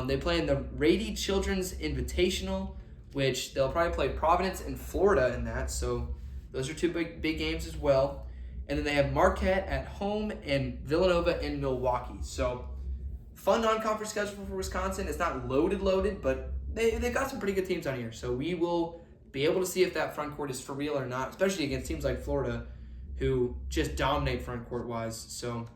They play in the Rady Children's Invitational, which they'll probably play Providence and Florida in that. So those are 2 big games as well. And then they have Marquette at home and Villanova in Milwaukee. So fun non-conference schedule for Wisconsin. It's not loaded, but they've got some pretty good teams on here. So we will be able to see if that front court is for real or not, especially against teams like Florida, who just dominate front court wise. So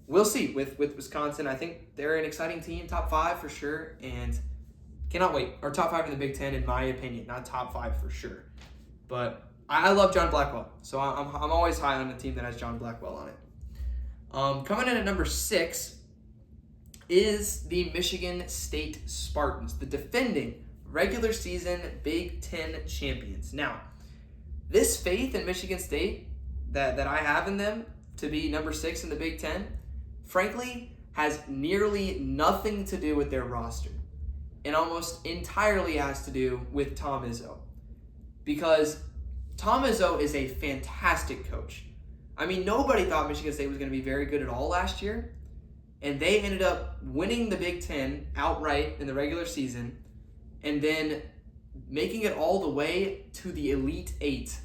we'll see with Wisconsin. I think they're an exciting team, top 5 for sure, and cannot wait. Or top 5 in the Big Ten, in my opinion, not top 5 for sure. But I love John Blackwell, so I'm always high on a team that has John Blackwell on it. Coming in at number 6 is the Michigan State Spartans, the defending regular season Big Ten champions. Now, this faith in Michigan State that I have in them to be number 6 in the Big Ten, frankly, has nearly nothing to do with their roster. And almost entirely has to do with Tom Izzo. Because Tom Izzo is a fantastic coach. I mean, nobody thought Michigan State was going to be very good at all last year. And they ended up winning the Big Ten outright in the regular season. And then making it all the way to the Elite 8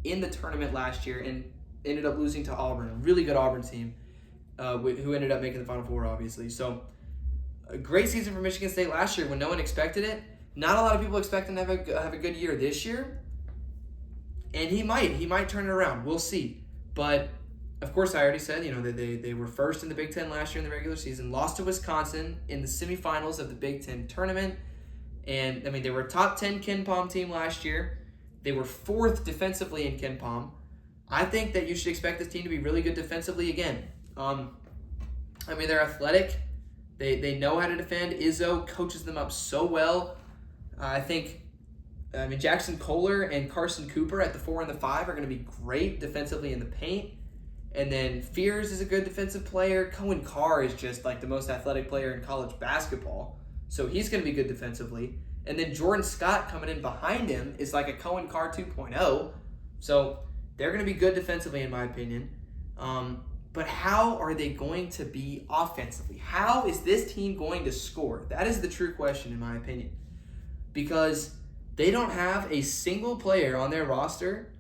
in the tournament last year. And ended up losing to Auburn, a really good Auburn team, who ended up making the Final Four, obviously. So a great season for Michigan State last year when no one expected it. Not a lot of people expect him to have a good year this year. And he might turn it around. We'll see. But, of course, I already said, they were first in the Big Ten last year in the regular season, lost to Wisconsin in the semifinals of the Big Ten tournament. And, they were a top 10 KenPom team last year. They were 4th defensively in KenPom. I think that you should expect this team to be really good defensively again. They're athletic. They know how to defend. Izzo coaches them up so well. Jackson Kohler and Carson Cooper at the 4 and the 5 are going to be great defensively in the paint. And then Fears is a good defensive player. Cohen Carr is just like the most athletic player in college basketball. So he's going to be good defensively. And then Jordan Scott coming in behind him is like a Cohen Carr 2.0. So they're going to be good defensively, in my opinion. But how are they going to be offensively? How is this team going to score? That is the true question, in my opinion. Because they don't have a single player on their roster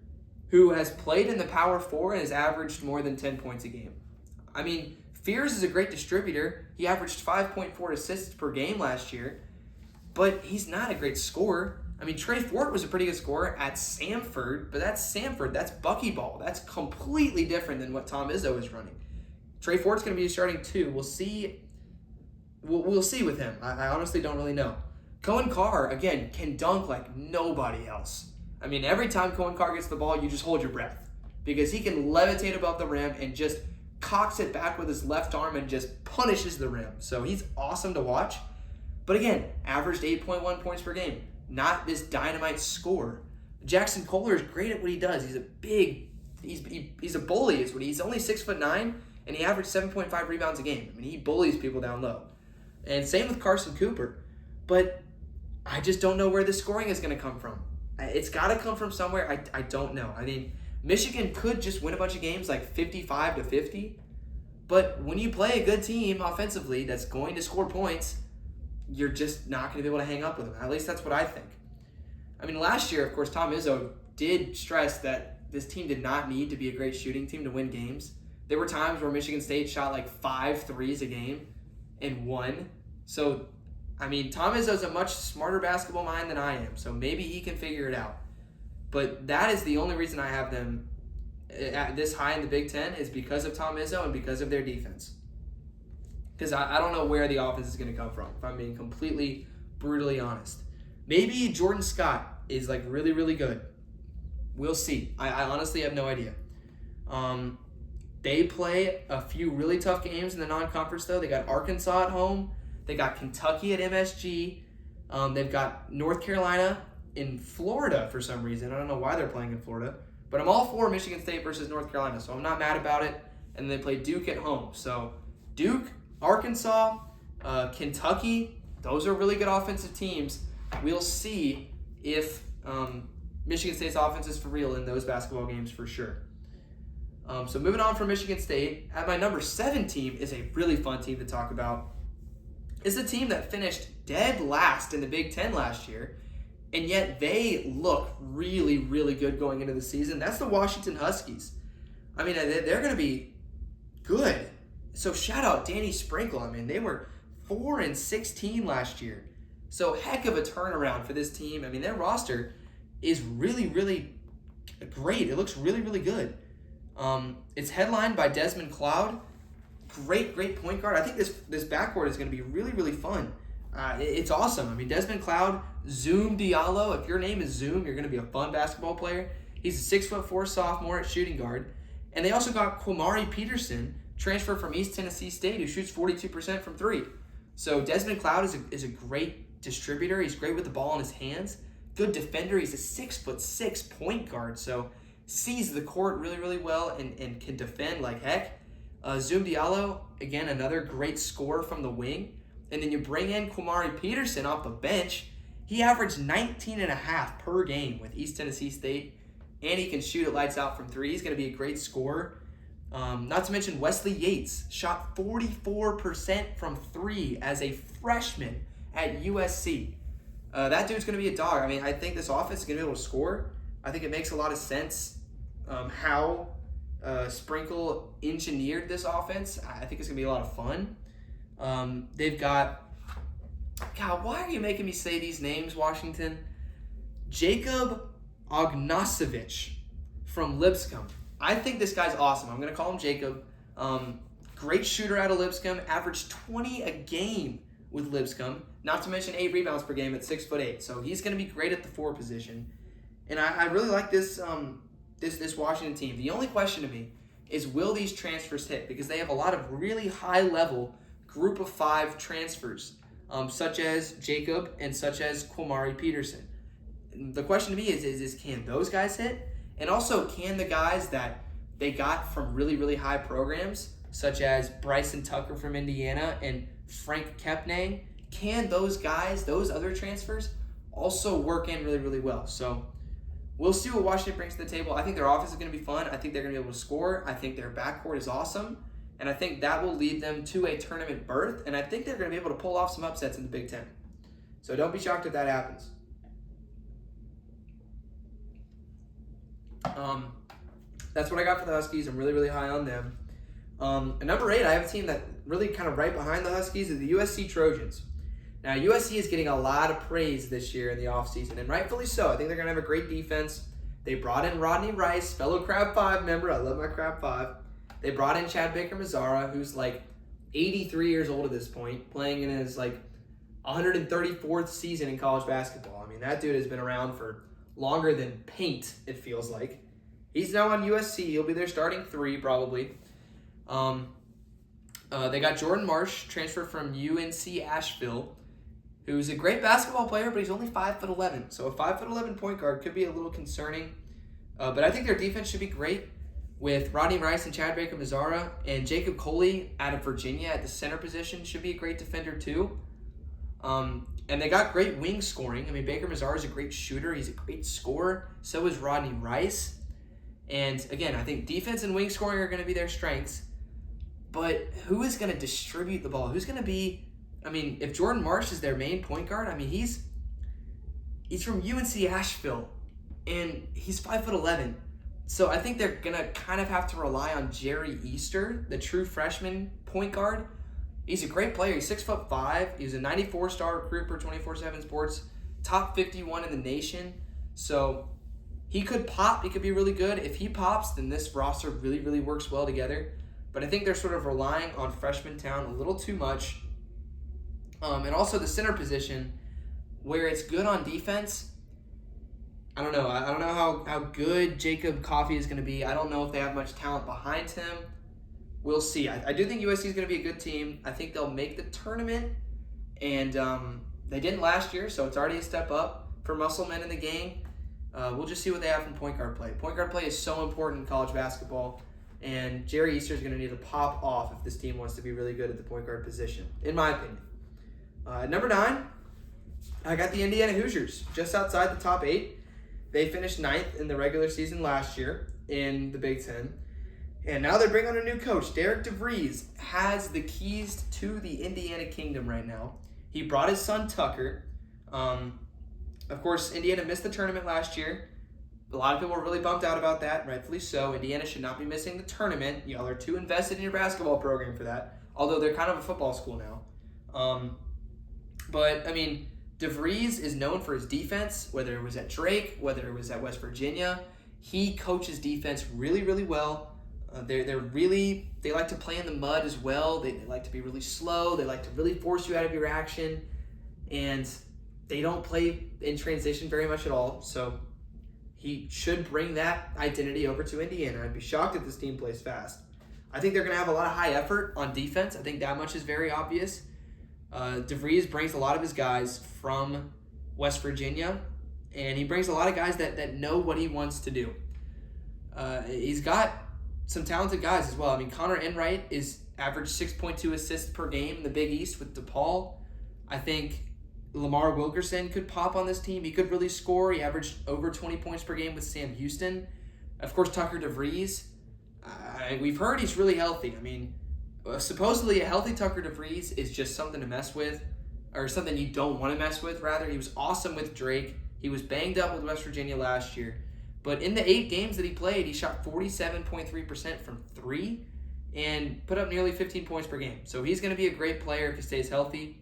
who has played in the Power 4 and has averaged more than 10 points a game. Fears is a great distributor. He averaged 5.4 assists per game last year. But he's not a great scorer. Trey Fort was a pretty good scorer at Samford, but that's Samford. That's buckyball. That's completely different than what Tom Izzo is running. Trey Fort's going to be starting 2. We'll see. We'll see with him. I honestly don't really know. Cohen Carr, again, can dunk like nobody else. Every time Cohen Carr gets the ball, you just hold your breath. Because he can levitate above the rim and just cocks it back with his left arm and just punishes the rim. So he's awesome to watch. But again, averaged 8.1 points per game. not this dynamite scorer. Jackson Kohler is great at what he does. He's a bully is what he's only 6'9", and he averaged 7.5 rebounds a game. I mean, he bullies people down low. And same with Carson Cooper. But I just don't know where the scoring is going to come from. It's got to come from somewhere. I don't know. I mean, Michigan could just win a bunch of games like 55-50. But when you play a good team offensively that's going to score points, you're just not going to be able to hang up with them. At least that's what I think. I mean, last year, of course, Tom Izzo did stress that this team did not need to be a great shooting team to win games. There were times where Michigan State shot like 5 threes a game and won. So, I mean, Tom Izzo's a much smarter basketball mind than I am, so maybe he can figure it out. But that is the only reason I have them at this high in the Big Ten is because of Tom Izzo and because of their defense. Because I don't know where the offense is going to come from, if I'm being completely, brutally honest. Maybe Jordan Scott is like really, really good. We'll see. I honestly have no idea. They play a few really tough games in the non-conference, though. They got Arkansas at home. They got Kentucky at MSG. They've got North Carolina in Florida for some reason. I don't know why they're playing in Florida. But I'm all for Michigan State versus North Carolina, so I'm not mad about it. And they play Duke at home. So Duke, Arkansas, Kentucky, those are really good offensive teams. We'll see if Michigan State's offense is for real in those basketball games for sure. So moving on from Michigan State, at my number 7 team is a really fun team to talk about. It's a team that finished dead last in the Big Ten last year, and yet they look really, really good going into the season. That's the Washington Huskies. I mean, they're going to be good. So shout out Danny Sprinkle. I mean, they were 4-16 last year. So heck of a turnaround for this team. I mean, their roster is really, really great. It looks really, really good. It's headlined by Desmond Cloud. Great point guard. I think this backcourt is going to be really, really fun. It's awesome. I mean, Desmond Cloud, Zoom Diallo. If your name is Zoom, you're going to be a fun basketball player. He's a 6'4" sophomore at shooting guard. And they also got Quamari Peterson, transfer from East Tennessee State, who shoots 42% from 3. So Desmond Cloud is a great distributor. He's great with the ball in his hands. Good defender. He's a 6'6" point guard. So sees the court really, really well and can defend like heck. Zoom Diallo, again, another great scorer from the wing. And then you bring in Quamari Peterson off the bench. He averaged 19.5 per game with East Tennessee State, and he can shoot it lights out from 3. He's going to be a great scorer. Not to mention Wesley Yates shot 44% from 3 as a freshman at USC. That dude's going to be a dog. I mean, I think this offense is going to be able to score. I think it makes a lot of sense how Sprinkle engineered this offense. I think it's going to be a lot of fun. They've got, God, why are you making me say these names, Washington? Jacob Ognosevich from Lipscomb. I think this guy's awesome. I'm going to call him Jacob. Great shooter out of Lipscomb. Averaged 20 a game with Lipscomb. Not to mention 8 rebounds per game at 6'8". So he's going to be great at the 4 position. And I really like this Washington team. The only question to me is, will these transfers hit? Because they have a lot of really high-level group of 5 transfers, such as Jacob and such as Quamari Peterson. The question to me is can those guys hit? And also, can the guys that they got from really, really high programs, such as Bryson Tucker from Indiana and Frank Kepnang, can those guys, those other transfers, also work in really, really well? So we'll see what Washington brings to the table. I think their offense is going to be fun. I think they're going to be able to score. I think their backcourt is awesome. And I think that will lead them to a tournament berth. And I think they're going to be able to pull off some upsets in the Big Ten. So don't be shocked if that happens. That's what I got for the Huskies. I'm really, really high on them. At number 8, I have a team that really kind of right behind the Huskies is the USC Trojans. Now, USC is getting a lot of praise this year in the offseason, and rightfully so. I think they're going to have a great defense. They brought in Rodney Rice, fellow Crab 5 member. I love my Crab 5. They brought in Chad Baker-Mazara, who's like 83 years old at this point, playing in his like 134th season in college basketball. I mean, that dude has been around for longer than paint, it feels like. He's now on USC. He'll be their starting 3, probably. They got Jordan Marsh, transfer from UNC Asheville. who's a great basketball player, but he's only 5'11". So a 5'11" point guard could be a little concerning. But I think their defense should be great with Rodney Rice and Chad Baker-Mazara, and Jacob Coley out of Virginia at the center position should be a great defender too. And they got great wing scoring. I mean, Baker-Mazara is a great shooter. He's a great scorer. So is Rodney Rice. And again, I think defense and wing scoring are going to be their strengths. But who is going to distribute the ball? Who's going to be, I mean, if Jordan Marsh is their main point guard, I mean, he's from UNC Asheville, and he's 5'11". So I think they're going to kind of have to rely on Jerry Easter, the true freshman point guard. He's a great player. He's 6'5". He's a 94-star recruit for 24/7 Sports, top 51 in the nation. So he could pop. He could be really good. If he pops, then this roster really, really works well together. But I think they're sort of relying on freshman talent a little too much. And also the center position, where it's good on defense. I don't know. I don't know how good Jacob Coffey is going to be. I don't know if they have much talent behind him. We'll see. I do think USC is going to be a good team. I think they'll make the tournament. And they didn't last year, so it's already a step up for Musselman in the gang. We'll just see what they have from point guard play. Point guard play is so important in college basketball. And Jerry Easter is going to need to pop off if this team wants to be really good at the point guard position, in my opinion. Number 9, I got the Indiana Hoosiers, just outside the top 8. They finished 9th in the regular season last year in the Big Ten. And now they bring on a new coach. Derek DeVries has the keys to the Indiana Kingdom right now. He brought his son Tucker. Of course, Indiana missed the tournament last year. A lot of people were really bummed out about that, rightfully so. Indiana should not be missing the tournament. Y'all are too invested in your basketball program for that, although they're kind of a football school now. But, I mean, DeVries is known for his defense, whether it was at Drake, whether it was at West Virginia. He coaches defense really, really well. They like to play in the mud as well. They like to be really slow. They like to really force you out of your action. And they don't play in transition very much at all. So he should bring that identity over to Indiana. I'd be shocked if this team plays fast. I think they're going to have a lot of high effort on defense. I think that much is very obvious. DeVries brings a lot of his guys from West Virginia, and he brings a lot of guys that know what he wants to do. He's got some talented guys as well. I mean, Connor Enright is averaged 6.2 assists per game in the Big East with DePaul. I think Lamar Wilkerson could pop on this team. He could really score. He averaged over 20 points per game with Sam Houston. Of course, Tucker DeVries. We've heard he's really healthy. I mean, supposedly a healthy Tucker DeVries is just something to mess with, or something you don't want to mess with, rather. He was awesome with Drake. He was banged up with West Virginia last year. But in the 8 games that he played, he shot 47.3% from 3 and put up nearly 15 points per game. So he's going to be a great player if he stays healthy.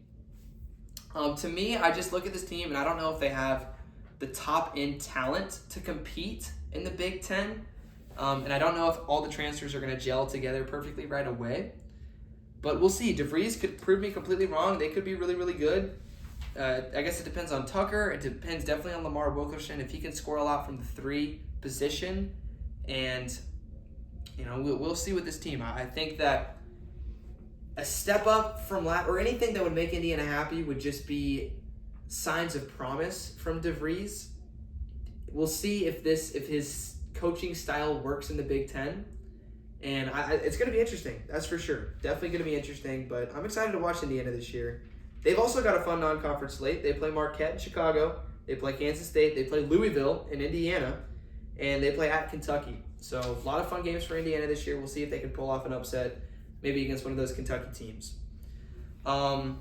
To me, I just look at this team, and I don't know if they have the top-end talent to compete in the Big Ten. And I don't know if all the transfers are going to gel together perfectly right away. But we'll see. DeVries could prove me completely wrong. They could be really, really good. I guess it depends on Tucker. It depends definitely on Lamar Wilkerson if he can score a lot from the 3 position. And, we'll see with this team. I think that a step up from or anything that would make Indiana happy would just be signs of promise from DeVries. We'll see if his coaching style works in the Big Ten. And it's going to be interesting, that's for sure. Definitely going to be interesting, but I'm excited to watch Indiana this year. They've also got a fun non-conference slate. They play Marquette in Chicago. They play Kansas State. They play Louisville in Indiana. And they play at Kentucky. So a lot of fun games for Indiana this year. We'll see if they can pull off an upset, maybe against one of those Kentucky teams. To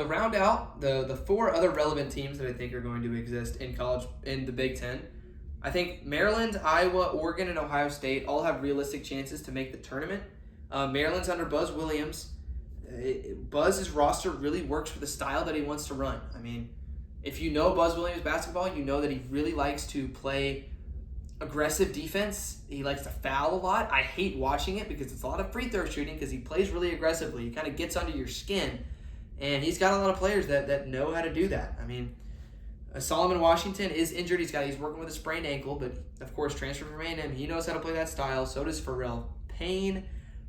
round out the 4 other relevant teams that I think are going to exist in college in the Big Ten, I think Maryland, Iowa, Oregon, and Ohio State all have realistic chances to make the tournament. Maryland's under Buzz Williams. Buzz's roster really works for the style that he wants to run. I mean, if you know Buzz Williams basketball, you know that he really likes to play aggressive defense. He likes to foul a lot. I hate watching it because it's a lot of free throw shooting because he plays really aggressively. He kind of gets under your skin. And he's got a lot of players that know how to do that. I mean, Solomon Washington is injured. He's working with a sprained ankle, but of course, transferred from A&M. He knows how to play that style. So does Pharrell Payne.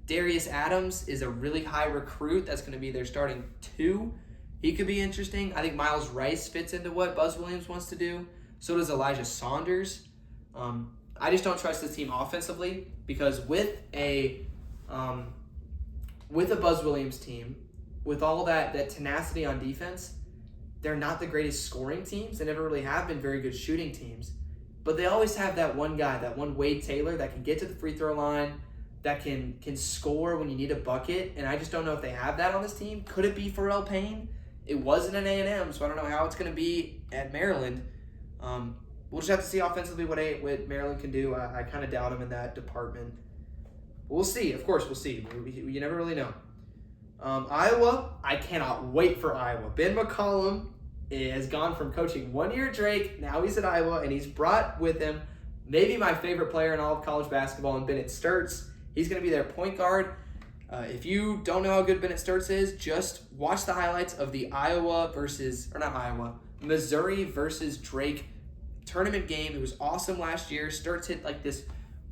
Darius Adams is a really high recruit. That's going to be their starting 2. He could be interesting. I think Miles Rice fits into what Buzz Williams wants to do. So does Elijah Saunders. I just don't trust this team offensively because with a Buzz Williams team, with all that tenacity on defense, they're not the greatest scoring teams. They never really have been very good shooting teams. But they always have that one guy, that one Wade Taylor that can get to the free throw line, that can score when you need a bucket. And I just don't know if they have that on this team. Could it be Pharrell Payne? It wasn't an A&M, so I don't know how it's going to be at Maryland. We'll just have to see offensively what Maryland can do. I kind of doubt them in that department. We'll see. Of course, we'll see. You never really know. Iowa, I cannot wait for Iowa. Ben McCollum has gone from coaching 1 year at Drake, now he's at Iowa, and he's brought with him maybe my favorite player in all of college basketball, in Bennett Sturts. He's going to be their point guard. If you don't know how good Bennett Sturts is, just watch the highlights of the Missouri versus Drake tournament game. It was awesome last year. Sturts hit like this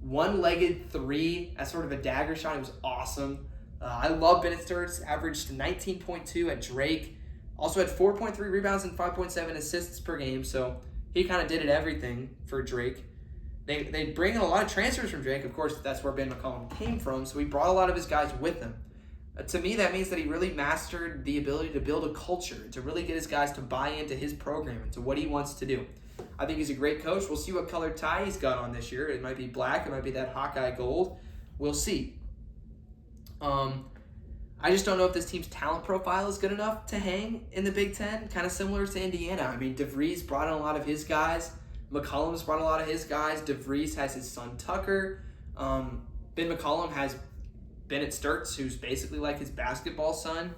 one-legged three as sort of a dagger shot. It was awesome. I love Bennett Sturts. Averaged 19.2 at Drake. Also had 4.3 rebounds and 5.7 assists per game. So he kind of did it everything for Drake. They bring in a lot of transfers from Drake. Of course, that's where Ben McCollum came from. So he brought a lot of his guys with him. To me, that means that he really mastered the ability to build a culture, to really get his guys to buy into his program and to what he wants to do. I think he's a great coach. We'll see what color tie he's got on this year. It might be black. It might be that Hawkeye gold. We'll see. I just don't know if this team's talent profile is good enough to hang in the Big Ten, kind of similar to Indiana. I mean, DeVries brought in a lot of his guys. McCollum's brought a lot of his guys. DeVries has his son Tucker. Ben McCollum has Bennett Sturts, who's basically like his basketball son.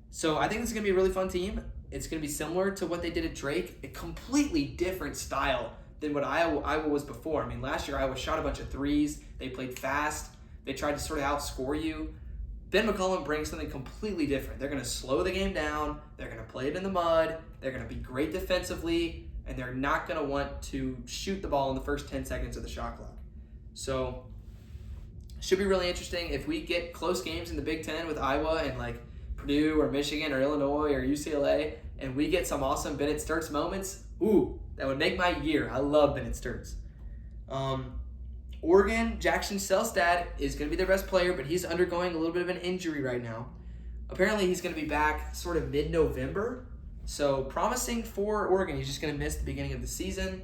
So I think this is going to be a really fun team. It's going to be similar to what they did at Drake, a completely different style than what Iowa was before. I mean, last year Iowa shot a bunch of threes. They played fast. They tried to sort of outscore you. Ben McCollum brings something completely different. They're going to slow the game down. They're going to play it in the mud. They're going to be great defensively, and they're not going to want to shoot the ball in the first 10 seconds of the shot clock. So should be really interesting. If we get close games in the Big Ten with Iowa and like Purdue or Michigan or Illinois or UCLA, and we get some awesome Bennett Sturts moments, that would make my year. I love Bennett Sturts. Oregon, Jackson Selstad is going to be their best player, but he's undergoing a little bit of an injury right now. Apparently, he's going to be back sort of mid-November. So promising for Oregon. He's just going to miss the beginning of the season.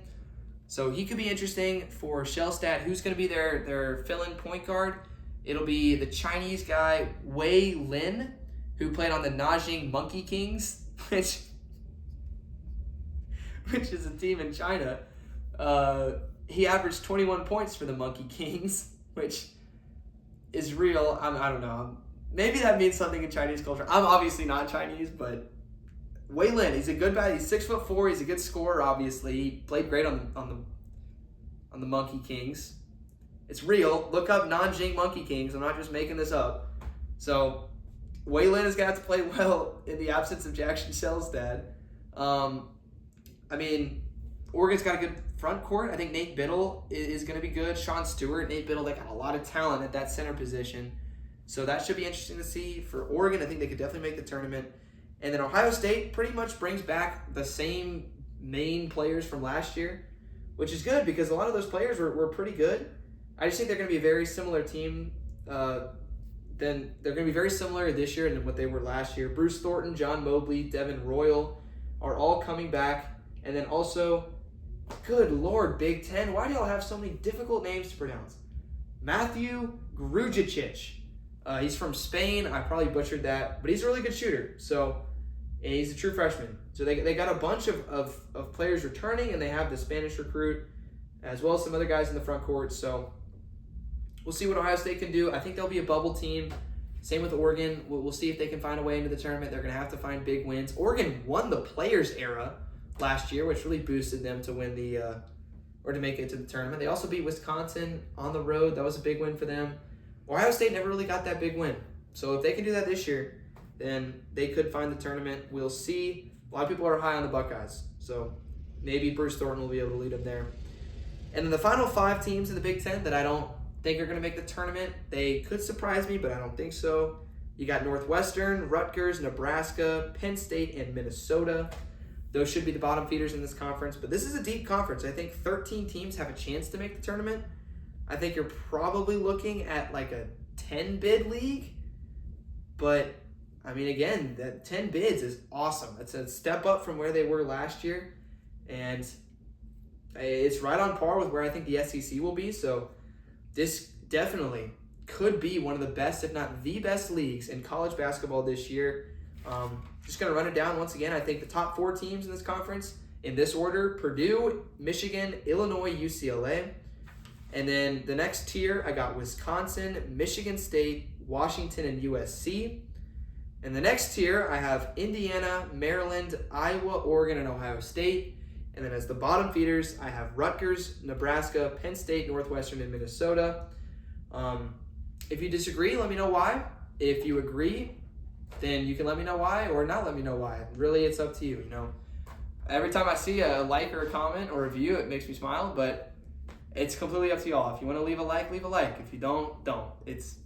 So he could be interesting for Selstad. Who's going to be their fill-in point guard? It'll be the Chinese guy, Wei Lin, who played on the Nanjing Monkey Kings, which is a team in China. He averaged 21 points for the Monkey Kings, which is real. I don't know. Maybe that means something in Chinese culture. I'm obviously not Chinese, but Wei Lin, he's a good guy. He's 6'4". He's a good scorer, obviously. He played great on the Monkey Kings. It's real. Look up Nanjing Monkey Kings. I'm not just making this up. So Wei Lin is going to have to play well in the absence of Jackson Selstad. I mean, Oregon's got a good front court. I think Nate Biddle is going to be good. Sean Stewart, Nate Biddle, they got a lot of talent at that center position. So that should be interesting to see. For Oregon, I think they could definitely make the tournament. And then Ohio State pretty much brings back the same main players from last year, which is good because a lot of those players were pretty good. I just think they're going to be a very similar team. Then they're going to be very similar this year than what they were last year. Bruce Thornton, John Mobley, Devin Royal are all coming back. And then also, good Lord, Big Ten, why do y'all have so many difficult names to pronounce? Matthew Grujic. He's from Spain. I probably butchered that, but he's a really good shooter. And he's a true freshman. So they got a bunch of players returning, and they have the Spanish recruit, as well as some other guys in the front court. So we'll see what Ohio State can do. I think they'll be a bubble team. Same with Oregon. We'll see if they can find a way into the tournament. They're going to have to find big wins. Oregon won the Players Era last year, which really boosted them to win to make it to the tournament. They also beat Wisconsin on the road. That was a big win for them. Ohio State never really got that big win. So if they can do that this year, then they could find the tournament. We'll see. A lot of people are high on the Buckeyes. So maybe Bruce Thornton will be able to lead them there. And then the final 5 teams in the Big Ten that I don't think are going to make the tournament, they could surprise me, but I don't think so. You got Northwestern, Rutgers, Nebraska, Penn State, and Minnesota. Those should be the bottom feeders in this conference, but this is a deep conference. I think 13 teams have a chance to make the tournament. I think you're probably looking at like a 10 bid league, but I mean, again, that 10 bids is awesome. It's a step up from where they were last year, and it's right on par with where I think the SEC will be. So this definitely could be one of the best, if not the best leagues in college basketball this year. Just going to run it down once again. I think the top 4 teams in this conference, in this order: Purdue, Michigan, Illinois, UCLA. And then the next tier, I got Wisconsin, Michigan State, Washington, and USC. And the next tier, I have Indiana, Maryland, Iowa, Oregon, and Ohio State. And then as the bottom feeders, I have Rutgers, Nebraska, Penn State, Northwestern, and Minnesota. If you disagree, let me know why. If you agree, then you can let me know why or not let me know why. Really, it's up to you, Every time I see a like or a comment or a review, it makes me smile, but it's completely up to y'all. If you want to leave a like, leave a like. If you don't, don't. That's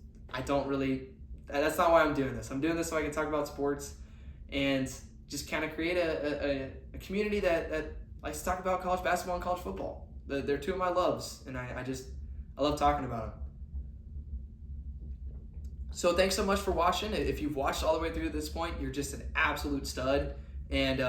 not why I'm doing this. I'm doing this so I can talk about sports and just kind of create a community that likes to talk about college basketball and college football. They're two of my loves, and I love talking about them. So thanks so much for watching. If you've watched all the way through to this point, you're just an absolute stud. And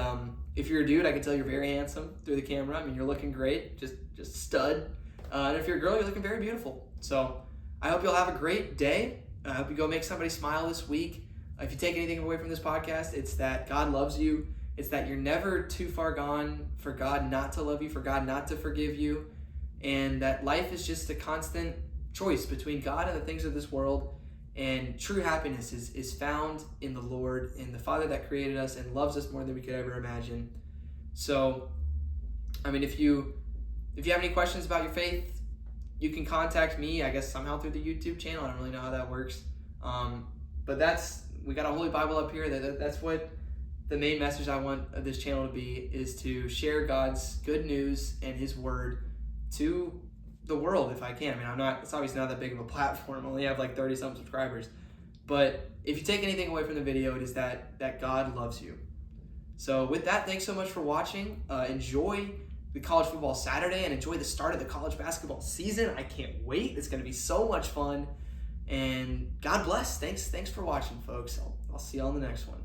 if you're a dude, I can tell you're very handsome through the camera. I mean, you're looking great, just stud. And if you're a girl, you're looking very beautiful. So I hope you'll have a great day. I hope you go make somebody smile this week. If you take anything away from this podcast, it's that God loves you. It's that you're never too far gone for God not to love you, for God not to forgive you, and that life is just a constant choice between God and the things of this world. And true happiness is found in the Lord, in the Father that created us and loves us more than we could ever imagine. So, I mean, if you have any questions about your faith, you can contact me, I guess somehow through the YouTube channel. I don't really know how that works. But we got a Holy Bible up here. That's what the main message I want this channel to be, is to share God's good news and His Word to the world if I can. I mean, it's obviously not that big of a platform. I only have like 30-some subscribers. But if you take anything away from the video, it is that God loves you. So with that, thanks so much for watching. Enjoy the college football Saturday and enjoy the start of the college basketball season. I can't wait. It's going to be so much fun. And God bless. Thanks for watching, folks. I'll see you on the next one.